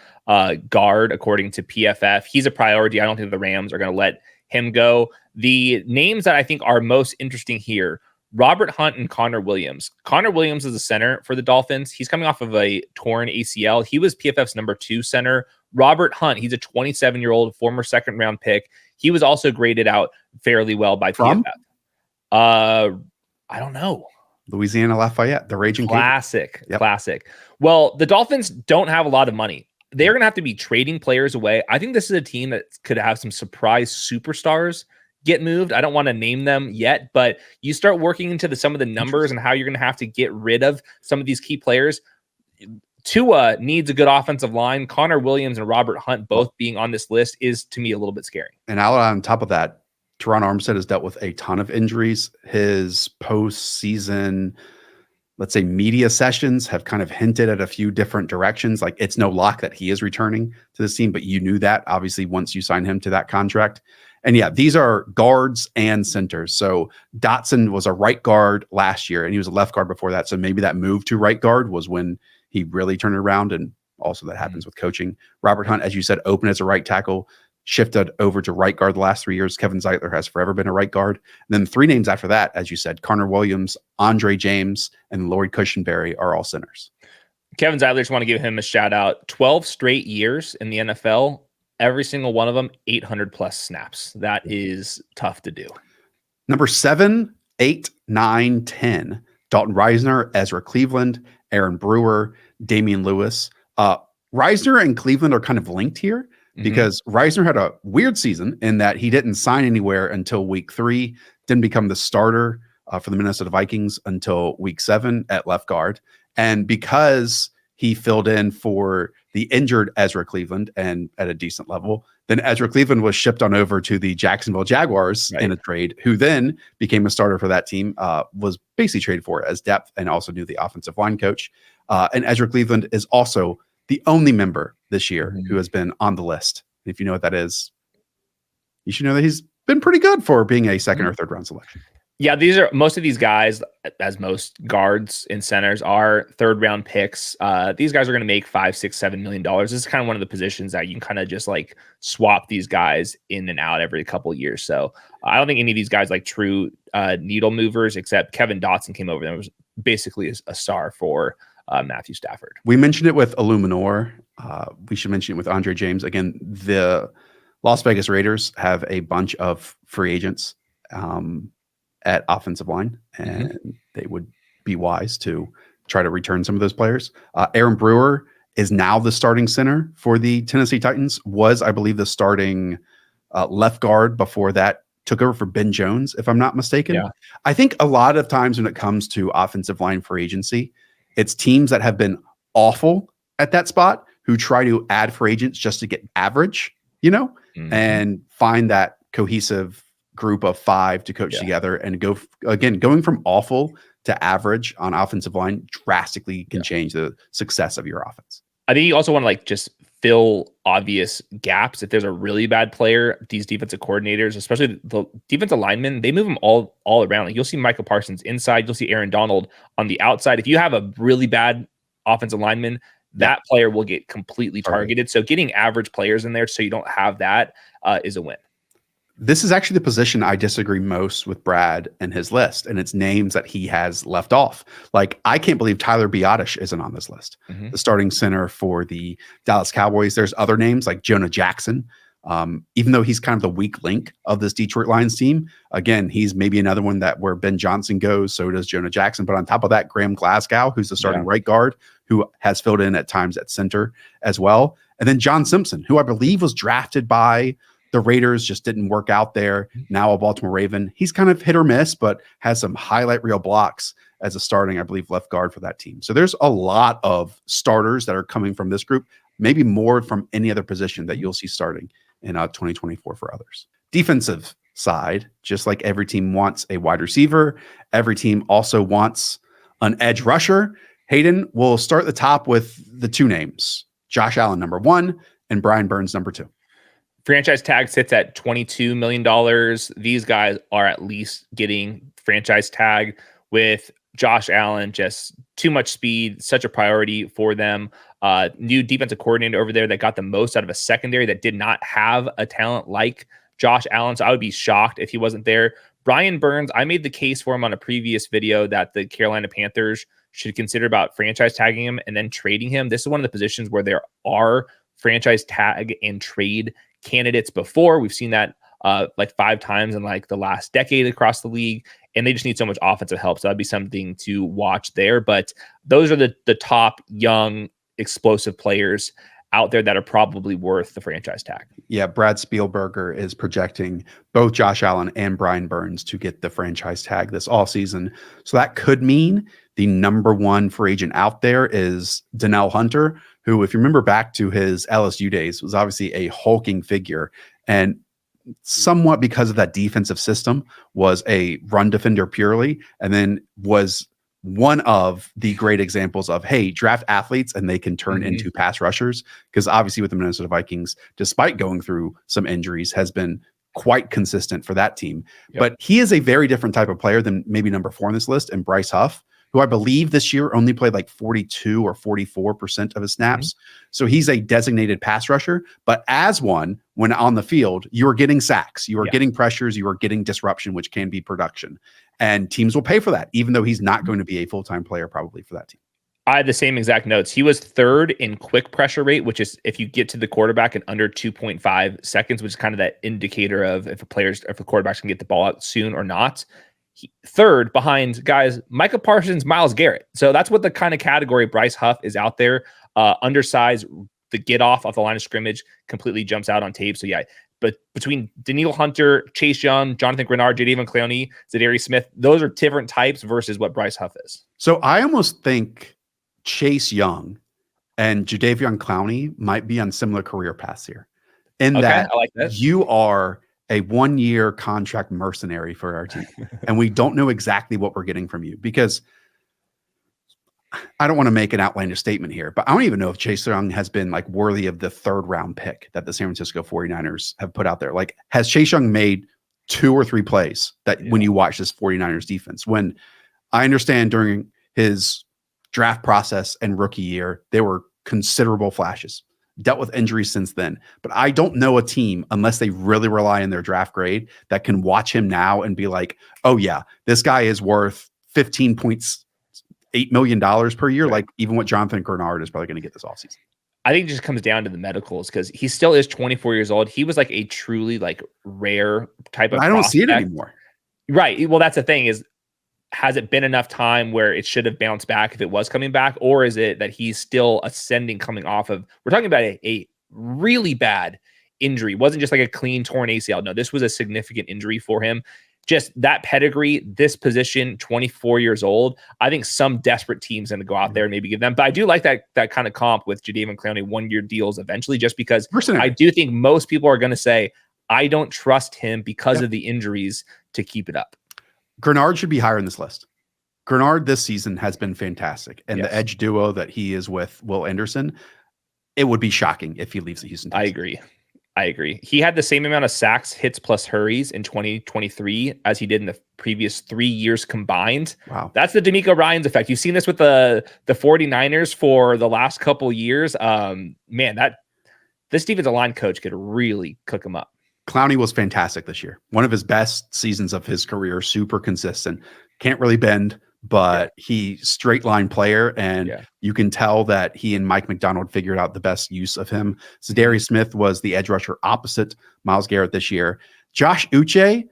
guard, according to PFF. He's a priority. I don't think the Rams are going to let him go. The names that I think are most interesting here, Robert Hunt and Connor Williams. Connor Williams is a center for the Dolphins. He's coming off of a torn ACL. He was PFF's number 2 center. Robert Hunt, he's a 27-year-old former second-round pick. He was also graded out fairly well by PFF. I don't know. Louisiana Lafayette, the Raging Classic. Well, the Dolphins don't have a lot of money. They're going to have to be trading players away. I think this is a team that could have some surprise superstars get moved. I don't want to name them yet, but you start working into some of the numbers and how you're going to have to get rid of some of these key players. Tua needs a good offensive line. Connor Williams and Robert Hunt both being on this list is, to me, a little bit scary. And on top of that, Teron Armstead has dealt with a ton of injuries. His postseason, let's say, media sessions have kind of hinted at a few different directions. Like, it's no lock that he is returning to this team, but you knew that obviously once you sign him to that contract. And yeah, these are guards and centers. So Dotson was a right guard last year, and he was a left guard before that. So maybe that move to right guard was when he really turned it around. And also that happens with coaching. Robert Hunt, as you said, opened as a right tackle, shifted over to right guard the last 3 years. Kevin Zeitler has forever been a right guard. And then 3 names after that, as you said, Connor Williams, Andre James, and Lloyd Cushenberry are all centers. Kevin Zeitler, just want to give him a shout out. 12 straight years in the NFL, every single one of them, 800 plus snaps. That is tough to do. Number 7, 8, 9, 10. Dalton Reisner, Ezra Cleveland, Aaron Brewer, Damian Lewis. Reisner and Cleveland are kind of linked here, because Reisner had a weird season in that he didn't sign anywhere until week 3, didn't become the starter for the Minnesota Vikings until week 7 at left guard. And because he filled in for the injured Ezra Cleveland and at a decent level, then Ezra Cleveland was shipped on over to the Jacksonville Jaguars in a trade, who then became a starter for that team, was basically traded for as depth and also knew the offensive line coach. And Ezra Cleveland is also the only member this year who has been on the list. If you know what that is, you should know that he's been pretty good for being a second or third round selection. Yeah, most of these guys, as most guards and centers, are third round picks. These guys are going to make $5, $6, $7 million. This is kind of one of the positions that you can kind of just like swap these guys in and out every couple of years. So I don't think any of these guys like true needle movers, except Kevin Dotson came over and was basically a star for Matthew Stafford. We mentioned it with Illuminor. We should mention it with Andre James. Again, the Las Vegas Raiders have a bunch of free agents at offensive line, and they would be wise to try to return some of those players. Aaron Brewer is now the starting center for the Tennessee Titans, was, I believe, the starting left guard before that took over for Ben Jones, if I'm not mistaken. Yeah. I think a lot of times when it comes to offensive line free agency, it's teams that have been awful at that spot who try to add free agents just to get average, and find that cohesive group of 5 to coach together and go going from awful to average on offensive line drastically can change the success of your offense. I think you also want to just fill obvious gaps. If there's a really bad player, these defensive coordinators, especially the defensive linemen, they move them all around. You'll see Michael Parsons inside, you'll see Aaron Donald on the outside. If you have a really bad offensive lineman, that player will get completely targeted. Right. So getting average players in there so you don't have that is a win. This is actually the position I disagree most with Brad and his list, and it's names that he has left off. I can't believe Tyler Biotish isn't on this list. The starting center for the Dallas Cowboys. There's other names like Jonah Jackson. Even though he's kind of the weak link of this Detroit Lions team, again, he's maybe another one that where Ben Johnson goes, so does Jonah Jackson. But on top of that, Graham Glasgow, who's the starting right guard, who has filled in at times at center as well. And then John Simpson, who I believe was drafted by the Raiders, just didn't work out there. Now a Baltimore Raven. He's kind of hit or miss, but has some highlight reel blocks as a starting, I believe, left guard for that team. So there's a lot of starters that are coming from this group, maybe more from any other position that you'll see starting in 2024 for others. Defensive side, just like every team wants a wide receiver, every team also wants an edge rusher. Hayden, will start at the top with the 2 names, Josh Allen, number 1, and Brian Burns, number 2. Franchise tag sits at $22 million. These guys are at least getting franchise tag, with Josh Allen, just too much speed, such a priority for them. New defensive coordinator over there that got the most out of a secondary that did not have a talent like Josh Allen. So I would be shocked if he wasn't there. Brian Burns, I made the case for him on a previous video that the Carolina Panthers should consider about franchise tagging him and then trading him. This is one of the positions where there are franchise tag and trade candidates before. We've seen that 5 times in the last decade across the league, and they just need so much offensive help. So that'd be something to watch there. But those are the top young explosive players out there that are probably worth the franchise tag. Yeah, Brad Spielberger is projecting both Josh Allen and Brian Burns to get the franchise tag this offseason. So that could mean the number 1 free agent out there is Danielle Hunter, who, if you remember back to his LSU days, was obviously a hulking figure, and somewhat because of that defensive system was a run defender purely, and then was one of the great examples of, hey, draft athletes and they can turn into pass rushers, because obviously with the Minnesota Vikings, despite going through some injuries, has been quite consistent for that team. But he is a very different type of player than maybe number 4 on this list, and Bryce Huff, who I believe this year only played 42 or 44% of his snaps. So he's a designated pass rusher, but as one, when on the field, you are getting sacks, you are getting pressures, you are getting disruption, which can be production. And teams will pay for that, even though he's not going to be a full-time player probably for that team. I had the same exact notes. He was 3rd in quick pressure rate, which is if you get to the quarterback in under 2.5 seconds, which is kind of that indicator of if the quarterbacks can get the ball out soon or not. 3rd behind guys Micah Parsons, Myles Garrett. So that's what the kind of category Bryce Huff is out there. Undersized, the get off the line of scrimmage completely jumps out on tape. So yeah, but between Danielle Hunter, Chase Young, Jonathan Grenard, Jadeveon Clowney, Zadarius Smith, those are different types versus what Bryce Huff is. So I almost think Chase Young and Jadeveon Clowney might be on similar career paths here, in that I like this. You are a 1-year contract mercenary for our team, and we don't know exactly what we're getting from you, because I don't want to make an outlandish statement here, but I don't even know if Chase Young has been worthy of the 3rd round pick that the San Francisco 49ers have put out there. Has Chase Young made 2 or 3 plays that when you watch this 49ers defense, when I understand during his draft process and rookie year, there were considerable flashes, dealt with injuries since then, but I don't know a team, unless they really rely on their draft grade, that can watch him now and be like, oh yeah, this guy is worth $15.8 million per year. Right. Even what Jonathan Grenard is probably going to get this offseason. I think it just comes down to the medicals, because he still is 24 years old. He was a truly rare type of I don't see it prospect. anymore. Right. Well, that's the thing is has it been enough time where it should have bounced back if it was coming back? Or is it that he's still ascending coming off of, we're talking about a really bad injury. It wasn't just like a clean torn ACL. No, this was a significant injury for him. Just that pedigree, this position, 24 years old. I think some desperate teams going to go out there and maybe give them. But I do like that kind of comp with Jadeveon Clowney 1-year deals eventually, just because I do think most people are going to say, I don't trust him because of the injuries to keep it up. Grenard should be higher in this list. Grenard this season has been fantastic. And the edge duo that he is with Will Anderson, it would be shocking if he leaves the Houston Texans. I agree. He had the same amount of sacks, hits plus hurries in 2023 as he did in the previous 3 years combined. Wow. That's the D'Amico Ryans effect. You've seen this with the 49ers for the last couple years. Man, this defensive line coach could really cook him up. Clowney was fantastic this year. One of his best seasons of his career, super consistent. Can't really bend, but he straight line player. And you can tell that he and Mike McDonald figured out the best use of him. Zadarius Smith was the edge rusher opposite Myles Garrett this year. Josh Uche,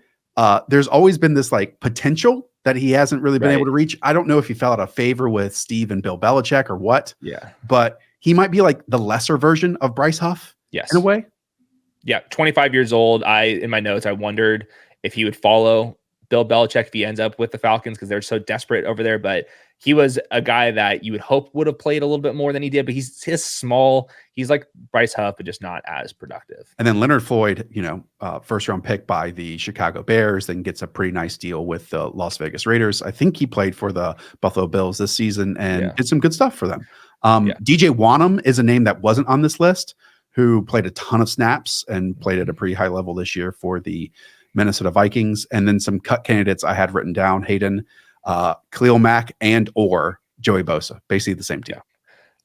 there's always been this like potential that he hasn't really been able to reach. I don't know if he fell out of favor with Steve and Bill Belichick or what. Yeah. But he might be like the lesser version of Bryce Huff. Yes. In a way. Yeah, 25 years old. In my notes, I wondered if he would follow Bill Belichick if he ends up with the Falcons because they're so desperate over there. But he was a guy that you would hope would have played a little bit more than he did. But he's small. He's like Bryce Huff, but just not as productive. And then Leonard Floyd, first round pick by the Chicago Bears, then gets a pretty nice deal with the Las Vegas Raiders. I think he played for the Buffalo Bills this season and did some good stuff for them. DJ Wanham is a name that wasn't on this list, who played a ton of snaps and played at a pretty high level this year for the Minnesota Vikings. And then some cut candidates I had written down, Hayden, Khalil Mack and or Joey Bosa, basically the same team.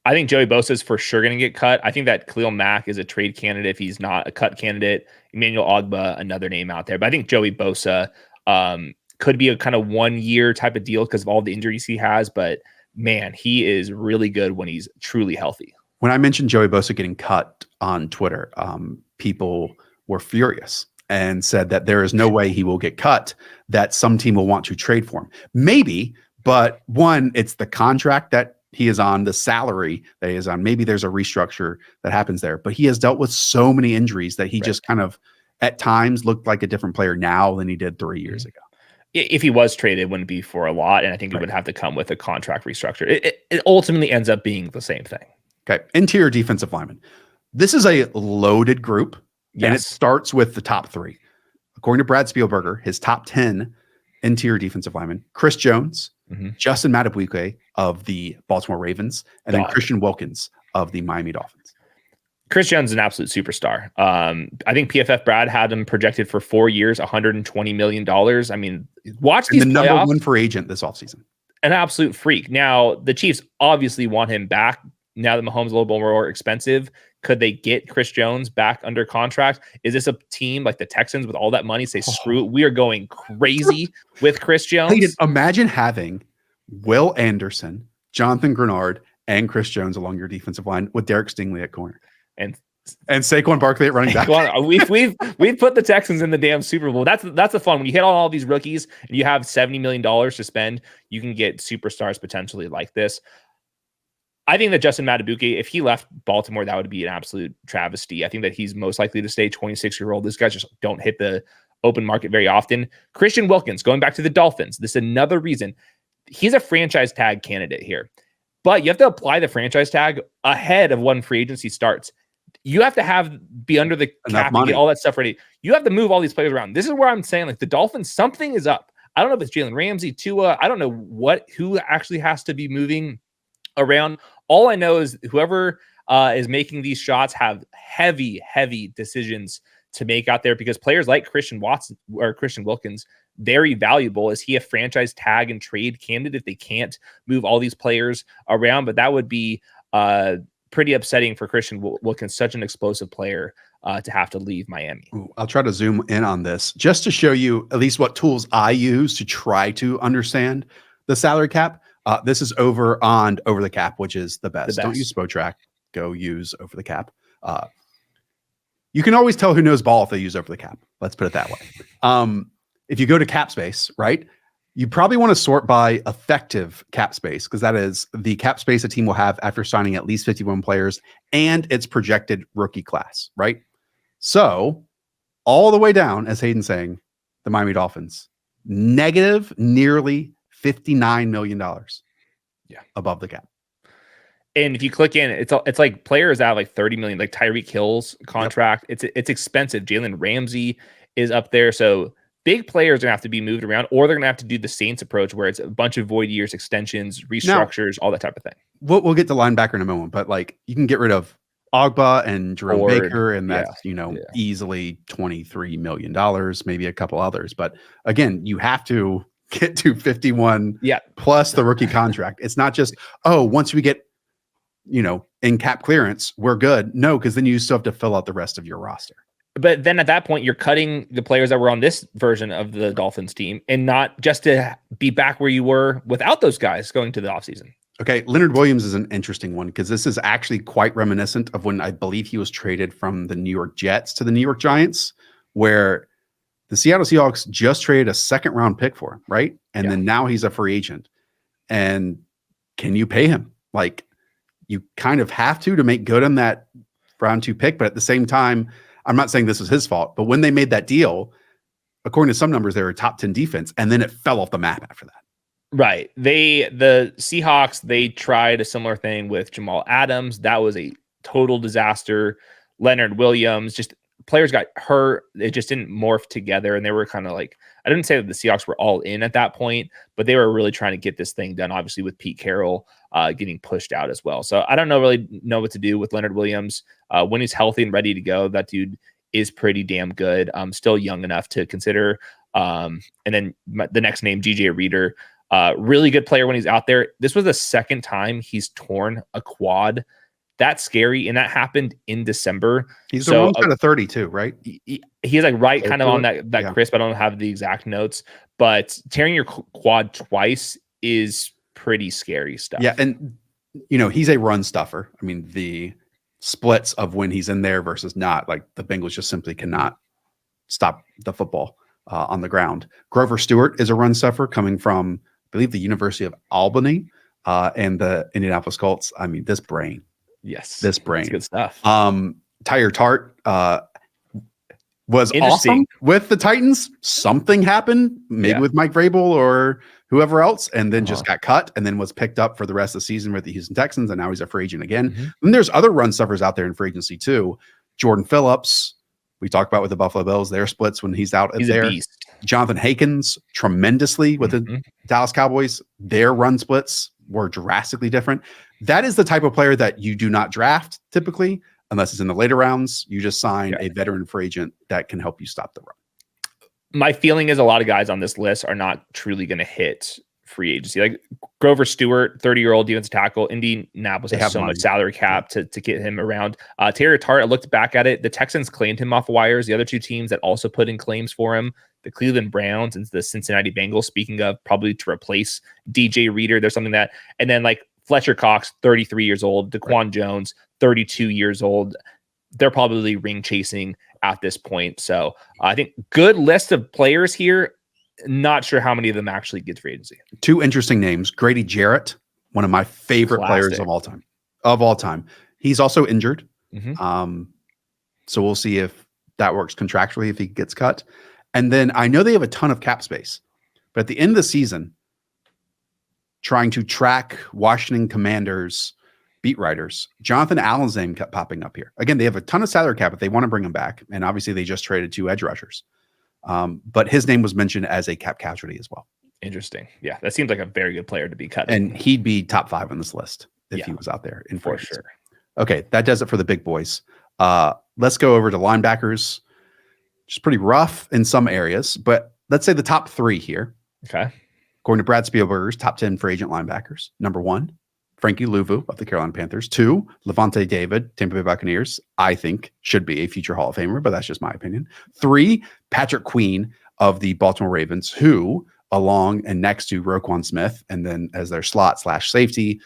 I think Joey Bosa is for sure going to get cut. I think that Khalil Mack is a trade candidate if he's not a cut candidate. Emmanuel Ogbah, another name out there. But I think Joey Bosa could be a kind of 1 year type of deal because of all the injuries he has. But man, he is really good when he's truly healthy. When I mentioned Joey Bosa getting cut on Twitter, people were furious and said that there is no way he will get cut, that some team will want to trade for him. Maybe, but one, it's the contract that he is on, the salary that he is on. Maybe there's a restructure that happens there, but he has dealt with so many injuries that he just kind of at times looked like a different player now than he did 3 years ago. If he was traded, it wouldn't be for a lot. And I think it would have to come with a contract restructure. It ultimately ends up being the same thing. Okay. Interior defensive lineman. This is a loaded group, and it starts with the top three. According to Brad Spielberger, his top 10 interior defensive linemen: Chris Jones, Justin Madubuike of the Baltimore Ravens, and then Christian Wilkins of the Miami Dolphins. Chris Jones is an absolute superstar. I think PFF Brad had him projected for 4 years, $120 million. I mean, watch these the playoffs. Number one free agent this offseason. An absolute freak. Now, the Chiefs obviously want him back. Now that Mahomes is a little bit more expensive, could they get Chris Jones back under contract? Is this a team like the Texans with all that money say, screw it, we are going crazy with Chris Jones? Imagine having Will Anderson, Jonathan Grenard, and Chris Jones along your defensive line with Derek Stingley at corner. And Saquon Barkley at running back. We've put the Texans in the damn Super Bowl. That's the fun. When you hit on all these rookies and you have $70 million to spend, you can get superstars potentially like this. I think that Justin Madubuike, if he left Baltimore, that would be an absolute travesty. I think that he's most likely to stay 26-year-old. These guys just don't hit the open market very often. Christian Wilkins, going back to the Dolphins, this is another reason. He's a franchise tag candidate here. But you have to apply the franchise tag ahead of when free agency starts. You have to be under the cap and get all that stuff ready. You have to move all these players around. This is where I'm saying, like, the Dolphins, something is up. I don't know if it's Jalen Ramsey, Tua. I don't know who actually has to be moving around. All I know is whoever is making these shots have heavy decisions to make out there, because players like Christian Wilkins, very valuable. Is he a franchise tag and trade candidate if they can't move all these players around? But that would be pretty upsetting for Christian Wilkins, such an explosive player, to have to leave Miami. I'll try to zoom in on this just to show you at least what tools I use to try to understand the salary cap. This is over the cap, which is the best. Don't use Spotrac. Go use over the cap. You can always tell who knows ball if they use over the cap. Let's put it that way. If you go to cap space, right? You probably want to sort by effective cap space, because that is the cap space a team will have after signing at least 51 players and its projected rookie class, right? So all the way down, as Hayden's saying, the Miami Dolphins, negative nearly $59 million above the cap. And if you click in, it's like players out like 30 million, like Tyreek Hill's contract. Yep. It's expensive. Jalen Ramsey is up there. So big players are going to have to be moved around, or they're going to have to do the Saints approach where it's a bunch of void years, extensions, restructures, all that type of thing. We'll get to linebacker in a moment, but like you can get rid of Ogba and Jerome Baker, and that's, easily $23 million, maybe a couple others. But again, you have to get to 51 plus the rookie contract. It's not just, once we get, in cap clearance, we're good. No, because then you still have to fill out the rest of your roster. But then at that point, you're cutting the players that were on this version of the Dolphins team, and not just to be back where you were without those guys going to the offseason. Okay, Leonard Williams is an interesting one, because this is actually quite reminiscent of when I believe he was traded from the New York Jets to the New York Giants, where the Seattle Seahawks just traded a second-round pick for him, right? And then now he's a free agent. And can you pay him? Like, you kind of have to make good on that round 2 pick, but at the same time, I'm not saying this was his fault, but when they made that deal, according to some numbers, they were a top 10 defense, and then it fell off the map after that. Right. The Seahawks, they tried a similar thing with Jamal Adams. That was a total disaster. Leonard Williams, just players got hurt. It just didn't morph together. And they were kind of like, I didn't say that the Seahawks were all in at that point, but they were really trying to get this thing done, obviously with Pete Carroll getting pushed out as well. So I don't really know what to do with Leonard Williams. When he's healthy and ready to go, that dude is pretty damn good. Still young enough to consider. And then the next name, GJ Reader, really good player when he's out there. This was the second time he's torn a quad. That's scary, and that happened in December. He's the wrong side of 32, right? He's like right kind of on that crisp. I don't have the exact notes, but tearing your quad twice is pretty scary stuff. Yeah, and he's a run stuffer. I mean, the splits of when he's in there versus not, like the Bengals just simply cannot stop the football on the ground. Grover Stewart is a run stuffer coming from, I believe, the University of Albany and the Indianapolis Colts. I mean, this brain. Yes. This brain. That's good stuff. Tyler Tart was awesome with the Titans. Something happened, maybe with Mike Vrabel or whoever else, and then just got cut, and then was picked up for the rest of the season with the Houston Texans, and now he's a free agent again. And there's other run stuffers out there in free agency too. Jordan Phillips, we talked about with the Buffalo Bills, their splits when he's out there. A beast. Jonathan Hankins, tremendously with the Dallas Cowboys. Their run splits were drastically different. That is the type of player that you do not draft typically, unless it's in the later rounds. You just sign a veteran free agent that can help you stop the run. My feeling is a lot of guys on this list are not truly going to hit free agency. Like Grover Stewart, 30-year-old defensive tackle. Indianapolis has so much salary cap to get him around. Taylor Tart, I looked back at it. The Texans claimed him off wires. The other two teams that also put in claims for him, the Cleveland Browns and the Cincinnati Bengals, speaking of, probably to replace DJ Reader. There's something that, and then like Fletcher Cox, 33 years old, Daquan Jones, 32 years old. They're probably ring chasing at this point. So I think good list of players here. Not sure how many of them actually get free agency. Two interesting names. Grady Jarrett, one of my favorite players of all time. He's also injured. So we'll see if that works contractually, if he gets cut. And then I know they have a ton of cap space, but at the end of the season, trying to track Washington Commanders beat writers, Jonathan Allen's name kept popping up here. Again, they have a ton of salary cap, but they want to bring him back. And obviously they just traded 2 edge rushers. But his name was mentioned as a cap casualty as well. Interesting. Yeah, that seems like a very good player to be cut. And he'd be top 5 on this list if he was out there in for sure. Okay, that does it for the big boys. Let's go over to linebackers. Just pretty rough in some areas, but let's say the top 3 here. Okay. According to Brad Spielberger's top 10 free agent linebackers. Number 1, Frankie Louvu of the Carolina Panthers. 2, Levante David, Tampa Bay Buccaneers. I think should be a future Hall of Famer, but that's just my opinion. 3, Patrick Queen of the Baltimore Ravens, who along and next to Roquan Smith, and then as their slot/safety,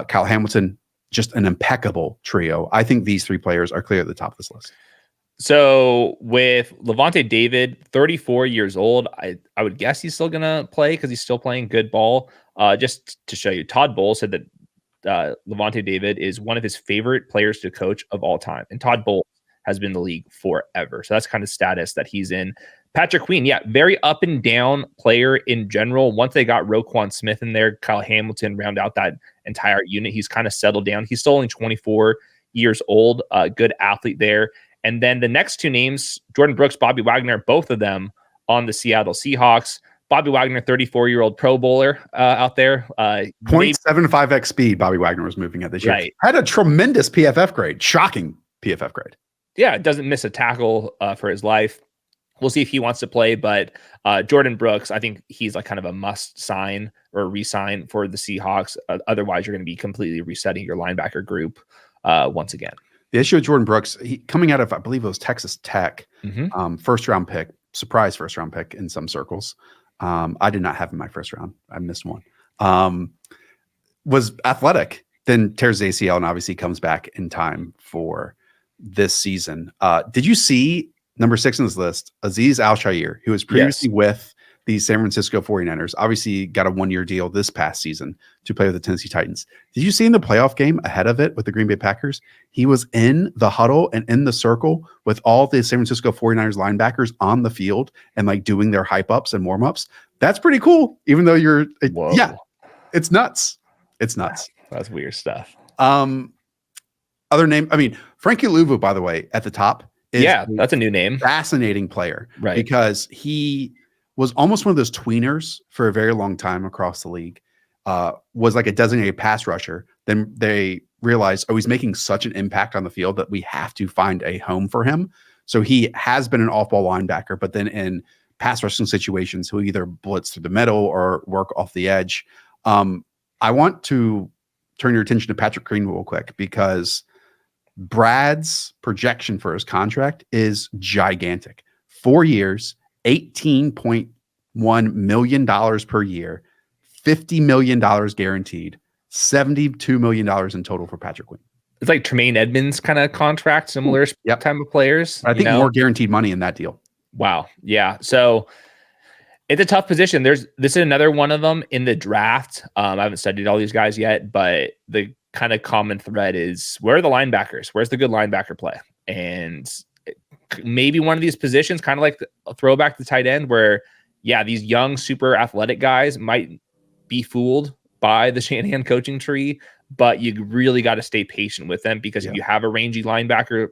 Kyle Hamilton, just an impeccable trio. I think these 3 players are clear at the top of this list. So with Levante David, 34 years old, I would guess he's still going to play because he's still playing good ball. Just to show you, Todd Bowles said that Levante David is one of his favorite players to coach of all time. And Todd Bowles has been in the league forever. So that's kind of status that he's in. Patrick Queen, yeah, very up and down player in general. Once they got Roquan Smith in there, Kyle Hamilton round out that entire unit. He's kind of settled down. He's still only 24 years old, good athlete there. And then the next two names, Jordan Brooks, Bobby Wagner, both of them on the Seattle Seahawks. Bobby Wagner, 34-year-old Pro Bowler out there. 0.75x speed Bobby Wagner was moving at this year. Right. Had a tremendous PFF grade, shocking PFF grade. Yeah, doesn't miss a tackle for his life. We'll see if he wants to play, but Jordan Brooks, I think he's like kind of a must sign or re-sign for the Seahawks. Otherwise, you're going to be completely resetting your linebacker group once again. The issue with Jordan Brooks, coming out of, I believe it was Texas Tech, first round pick, surprise first round pick in some circles. I did not have him in my first round. I missed one. Was athletic, then tears the ACL and obviously comes back in time for this season. Did you see number 6 on this list, Azeez Al-Shaair, who was previously with the San Francisco 49ers, obviously got a 1-year deal this past season to play with the Tennessee Titans. Did you see in the playoff game ahead of it with the Green Bay Packers, he was in the huddle and in the circle with all the San Francisco 49ers linebackers on the field and like doing their hype ups and warm ups? That's pretty cool. Even though yeah, it's nuts. It's nuts. That's weird stuff. Other name, I mean, Frankie Louvu, by the way, at the top. That's a new name. Fascinating player. Right. Because he was almost one of those tweeners for a very long time across the league. Was like a designated pass rusher. Then they realized, he's making such an impact on the field that we have to find a home for him. So he has been an off-ball linebacker, but then in pass rushing situations, he'll either blitz through the middle or work off the edge. I want to turn your attention to Patrick Queen real quick because Brad's projection for his contract is gigantic. 4 years, $18.1 million per year, $50 million guaranteed, $72 million in total for Patrick Queen. It's like Tremaine Edmonds kind of contract, similar type of players. I think more guaranteed money in that deal. Wow. Yeah. So it's a tough position. This is another one of them in the draft. I haven't studied all these guys yet, but the kind of common thread is where are the linebackers? Where's the good linebacker play? And maybe one of these positions, kind of like a throwback to the tight end where, these young, super athletic guys might be fooled by the Shanahan coaching tree, but you really got to stay patient with them because if you have a rangy linebacker,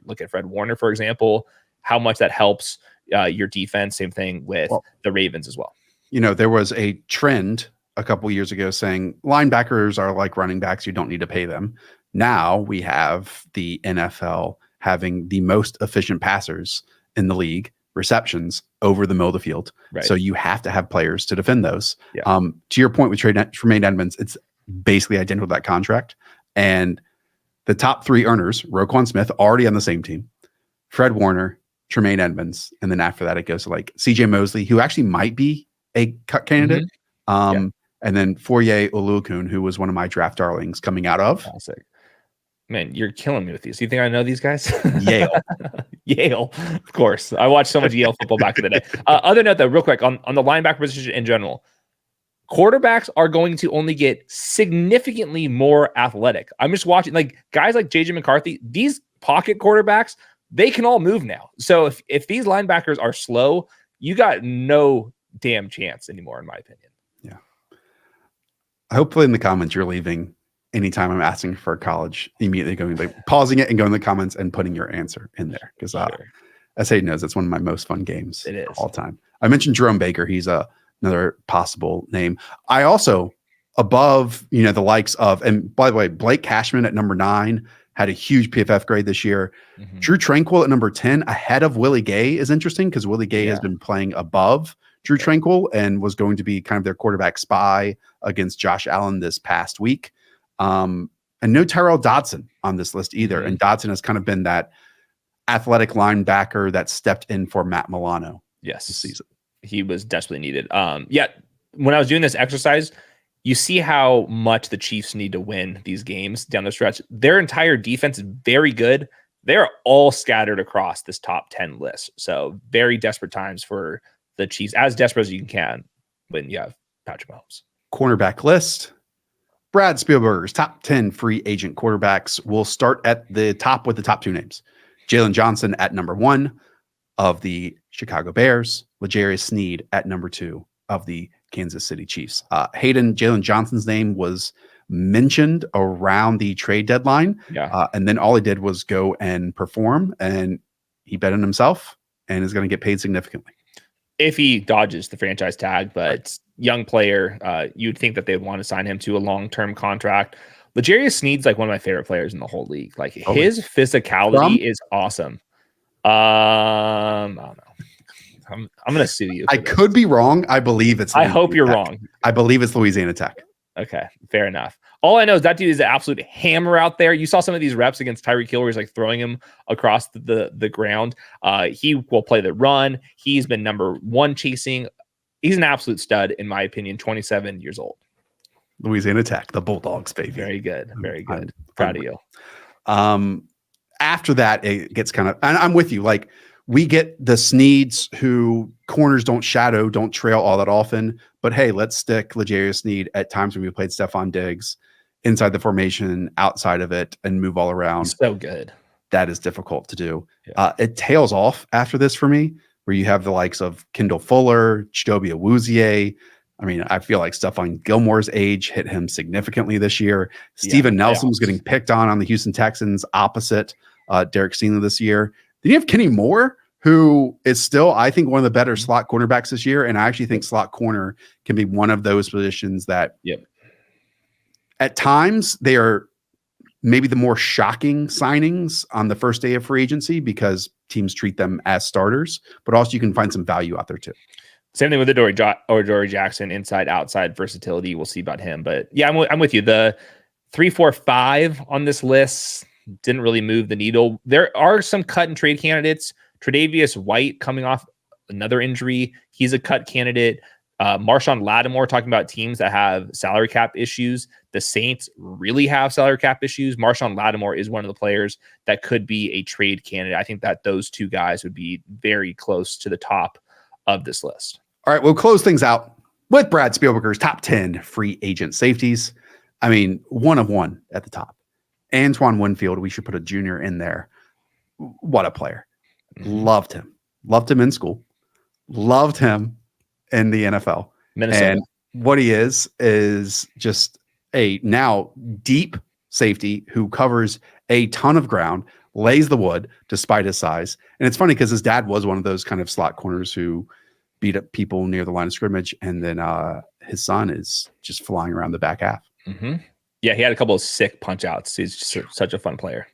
look at Fred Warner, for example, how much that helps your defense. Same thing with the Ravens as well. There was a trend a couple years ago saying linebackers are like running backs. You don't need to pay them. Now we have the NFL having the most efficient passers in the league, receptions over the middle of the field. Right. So you have to have players to defend those. Yeah. To your point with Tremaine Edmonds, it's basically identical to that contract. And the top 3 earners, Roquan Smith, already on the same team, Fred Warner, Tremaine Edmonds, and then after that it goes to like CJ Mosley, who actually might be a cut candidate. And then Foye Oluokun, who was one of my draft darlings coming out of Classic. Man, you're killing me with these. You think I know these guys? Yale. Yale, of course. I watched so much Yale football back in the day. Other note, though, real quick, on the linebacker position in general, quarterbacks are going to only get significantly more athletic. I'm just watching, like, guys like J.J. McCarthy, these pocket quarterbacks, they can all move now. So if these linebackers are slow, you got no damn chance anymore, in my opinion. Yeah. Hopefully in the comments, you're leaving anytime I'm asking for college, immediately going like pausing it and going to the comments and putting your answer in there. Because as Hayden knows, it's one of my most fun games of all time. I mentioned Jerome Baker. He's another possible name. I also, above, the likes of, and by the way, Blake Cashman at number 9 had a huge PFF grade this year. Drew Tranquill at number 10 ahead of Willie Gay is interesting because Willie Gay has been playing above Drew Tranquill and was going to be kind of their quarterback spy against Josh Allen this past week. And no Tyrell Dotson on this list either. And Dotson has kind of been that athletic linebacker that stepped in for Matt Milano this season. He was desperately needed. When I was doing this exercise, you see how much the Chiefs need to win these games down the stretch. Their entire defense is very good. They're all scattered across this top 10 list. So very desperate times for the Chiefs, as desperate as you can when you have Patrick Mahomes. Cornerback list. Brad Spielberger's top 10 free agent quarterbacks. We'll start at the top with the top 2 names. Jalen Johnson at number 1 of the Chicago Bears. L'Jarius Sneed at number 2 of the Kansas City Chiefs. Jalen Johnson's name was mentioned around the trade deadline. And then all he did was go and perform, and he bet on himself and is going to get paid significantly. If he dodges the franchise tag, but young player, you'd think that they'd want to sign him to a long-term contract. L'Jarius Sneed's like one of my favorite players in the whole league. Like his physicality is awesome. I don't know. I'm going to sue you. I could be wrong. I believe it's. I hope you're wrong. I believe it's Louisiana Tech. Okay, fair enough. All I know is that dude is an absolute hammer out there. You saw some of these reps against Tyreek Hill where he's like throwing him across the ground. He will play the run. He's been number 1 chasing. He's an absolute stud, in my opinion, 27 years old. Louisiana Tech, the Bulldogs, baby. Very good. Very good. Proud of you. After that, it gets kind of, and I'm with you. Like, we get the Sneeds who corners don't shadow, don't trail all that often. But hey, let's stick L'Jarius Sneed at times when we played Stephon Diggs inside the formation, outside of it, and move all around. He's so good. That is difficult to do. Yeah. It tails off after this for me, where you have the likes of Kendall Fuller, Chidobe Awuzie. I mean, I feel like Stephon Gilmore's age hit him significantly this year. Steven Nelson was getting picked on the Houston Texans opposite Derek Henry this year. Then you have Kenny Moore, who is still, I think, one of the better slot cornerbacks this year. And I actually think slot corner can be one of those positions that at times they are maybe the more shocking signings on the first day of free agency because teams treat them as starters, but also you can find some value out there too. Same thing with the Dory Jackson, inside, outside versatility. We'll see about him. But yeah, I'm with you. The 3, 4, 5 on this list didn't really move the needle. There are some cut and trade candidates. Tre'Davious White coming off another injury. He's a cut candidate. Marshawn Lattimore, talking about teams that have salary cap issues. The Saints really have salary cap issues. Marshawn Lattimore is one of the players that could be a trade candidate. I think that those 2 guys would be very close to the top of this list. All right, we'll close things out with Brad Spielberger's top 10 free agent safeties. I mean, 1 of 1 at the top. Antoine Winfield, we should put a junior in there. What a player. Loved him. Loved him in school. Loved him in the NFL. Minnesota. And what he is just a now deep safety who covers a ton of ground, lays the wood despite his size. And it's funny because his dad was one of those kind of slot corners who beat up people near the line of scrimmage. And then his son is just flying around the back half. Mm-hmm. Yeah, he had a couple of sick punch outs. He's just such a fun player.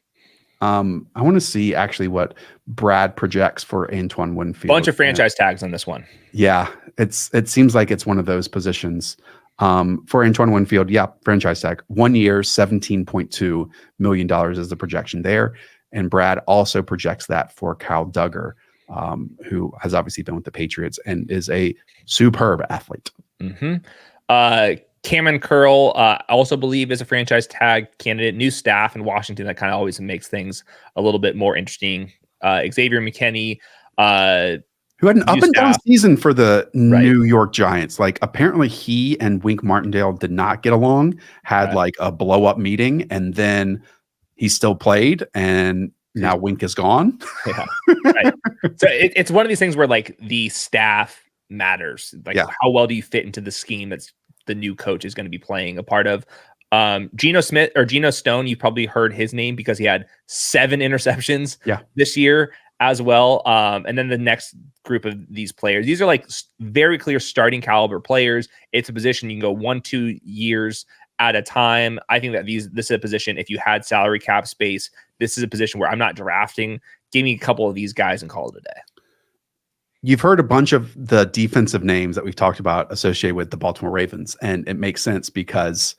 I want to see actually what Brad projects for Antoine Winfield. Bunch of franchise tags on this one. Yeah, it seems like it's one of those positions. For Antoine Winfield, franchise tag. 1 year, $17.2 million is the projection there. And Brad also projects that for Kyle Duggar, who has obviously been with the Patriots and is a superb athlete. Mm-hmm. Cameron Curl, also believe is a franchise tag candidate. New staff in Washington that kind of always makes things a little bit more interesting. Xavier McKinney, who had an up and down season for the New York Giants. Like, apparently he and Wink Martindale did not get along, had like a blow up meeting, and then he still played, and now Wink is gone. So it's one of these things where like the staff matters. Like how well do you fit into the scheme that's the new coach is going to be playing a part of. Geno Stone, you've probably heard his name because he had 7 interceptions this year as well. And then the next group of these players, these are like very clear starting caliber players. It's a position you can go 1-2 years at a time. I think that this is a position, if you had salary cap space, this is a position where I'm not drafting. Give me a couple of these guys and call it a day. You've heard a bunch of the defensive names that we've talked about associated with the Baltimore Ravens, and it makes sense because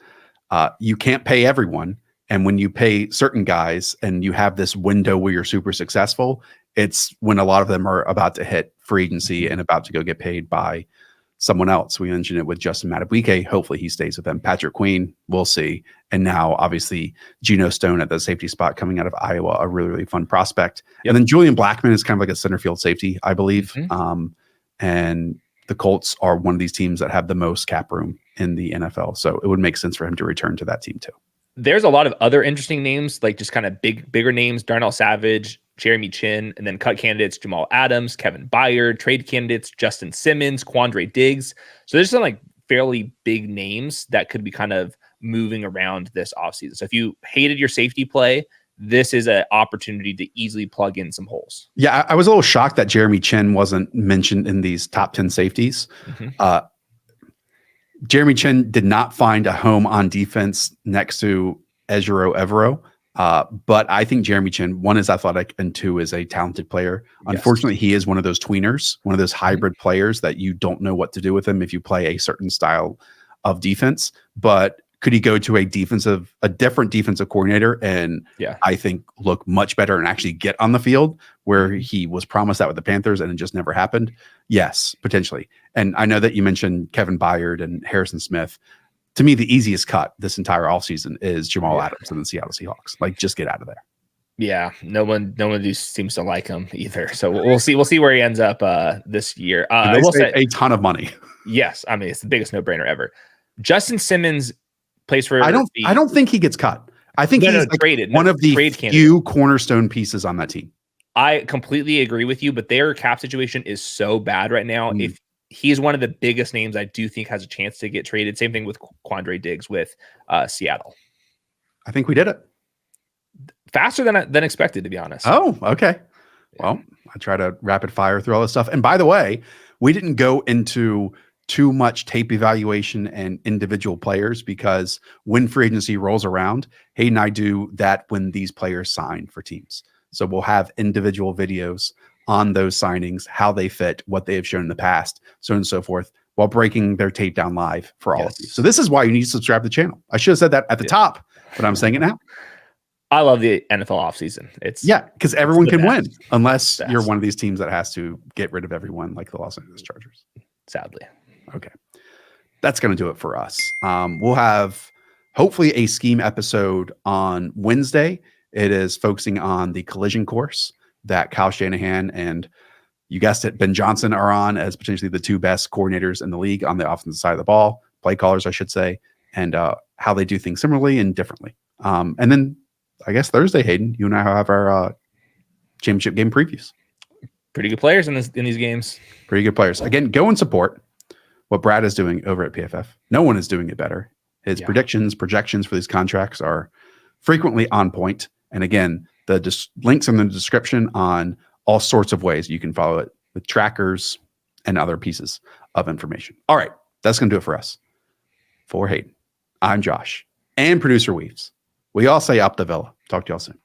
you can't pay everyone. And when you pay certain guys and you have this window where you're super successful, it's when a lot of them are about to hit free agency and about to go get paid by someone else. We mentioned it with Justin Madubuike. Hopefully he stays with them. Patrick Queen, we'll see. And now, obviously, Geno Stone at the safety spot coming out of Iowa, a really, really fun prospect. Yep. And then Julian Blackmon is kind of like a center field safety, I believe. Mm-hmm. And the Colts are one of these teams that have the most cap room in the NFL. So it would make sense for him to return to that team too. There's a lot of other interesting names, like just kind of bigger names, Darnell Savage, Jeremy Chin, and then cut candidates, Jamal Adams, Kevin Byard, trade candidates, Justin Simmons, Quandre Diggs. So there's some like fairly big names that could be kind of moving around this offseason. So if you hated your safety play, this is an opportunity to easily plug in some holes. Yeah, I was a little shocked that Jeremy Chin wasn't mentioned in these top 10 safeties. Mm-hmm. Jeremy Chin did not find a home on defense next to Ejiro Evero. But I think Jeremy Chin, one, is athletic, and two, is a talented player. Yes. Unfortunately, he is one of those tweeners, one of those hybrid players that you don't know what to do with him if you play a certain style of defense. But could he go to a different defensive coordinator and I think look much better and actually get on the field where he was promised that with the Panthers and it just never happened? Yes, potentially. And I know that you mentioned Kevin Byard and Harrison Smith. To me, the easiest cut this entire offseason is Jamal Adams and the Seattle Seahawks. Like, just get out of there. Yeah, no one seems to like him either. So we'll see where he ends up this year. I will say a ton of money. Yes, I mean it's the biggest no-brainer ever. Justin Simmons plays for. I don't think he gets cut. I think he's like traded. One of the few cornerstone pieces on that team. I completely agree with you, but their cap situation is so bad right now. If he's one of the biggest names, I do think has a chance to get traded. Same thing with Quandre Diggs with Seattle. I think we did it faster than expected, to be honest. Oh, okay. Well, I try to rapid fire through all this stuff. And by the way, we didn't go into too much tape evaluation and individual players because when free agency rolls around, Hayden and I do that when these players sign for teams. So we'll have individual videos on those signings, how they fit, what they have shown in the past, so on and so forth, while breaking their tape down live for all of you. So this is why you need to subscribe to the channel. I should have said that at the top, but I'm saying it now. I love the NFL offseason. Because everyone can win unless you're one of these teams that has to get rid of everyone like the Los Angeles Chargers. Sadly. Okay. That's going to do it for us. We'll have hopefully a scheme episode on Wednesday. It is focusing on the collision course that Kyle Shanahan and, you guessed it, Ben Johnson are on as potentially the two best coordinators in the league on the offensive side of the ball, play callers, I should say, and how they do things similarly and differently. And then I guess Thursday, Hayden, you and I have our championship game previews. Pretty good players in these games. Pretty good players. Again, go and support what Brad is doing over at PFF. No one is doing it better. His projections for these contracts are frequently on point. And again, the links in the description on all sorts of ways you can follow it with trackers and other pieces of information. All right, that's going to do it for us. For Hayden, I'm Josh and producer Weaves. We all say up the villa. Talk to y'all soon.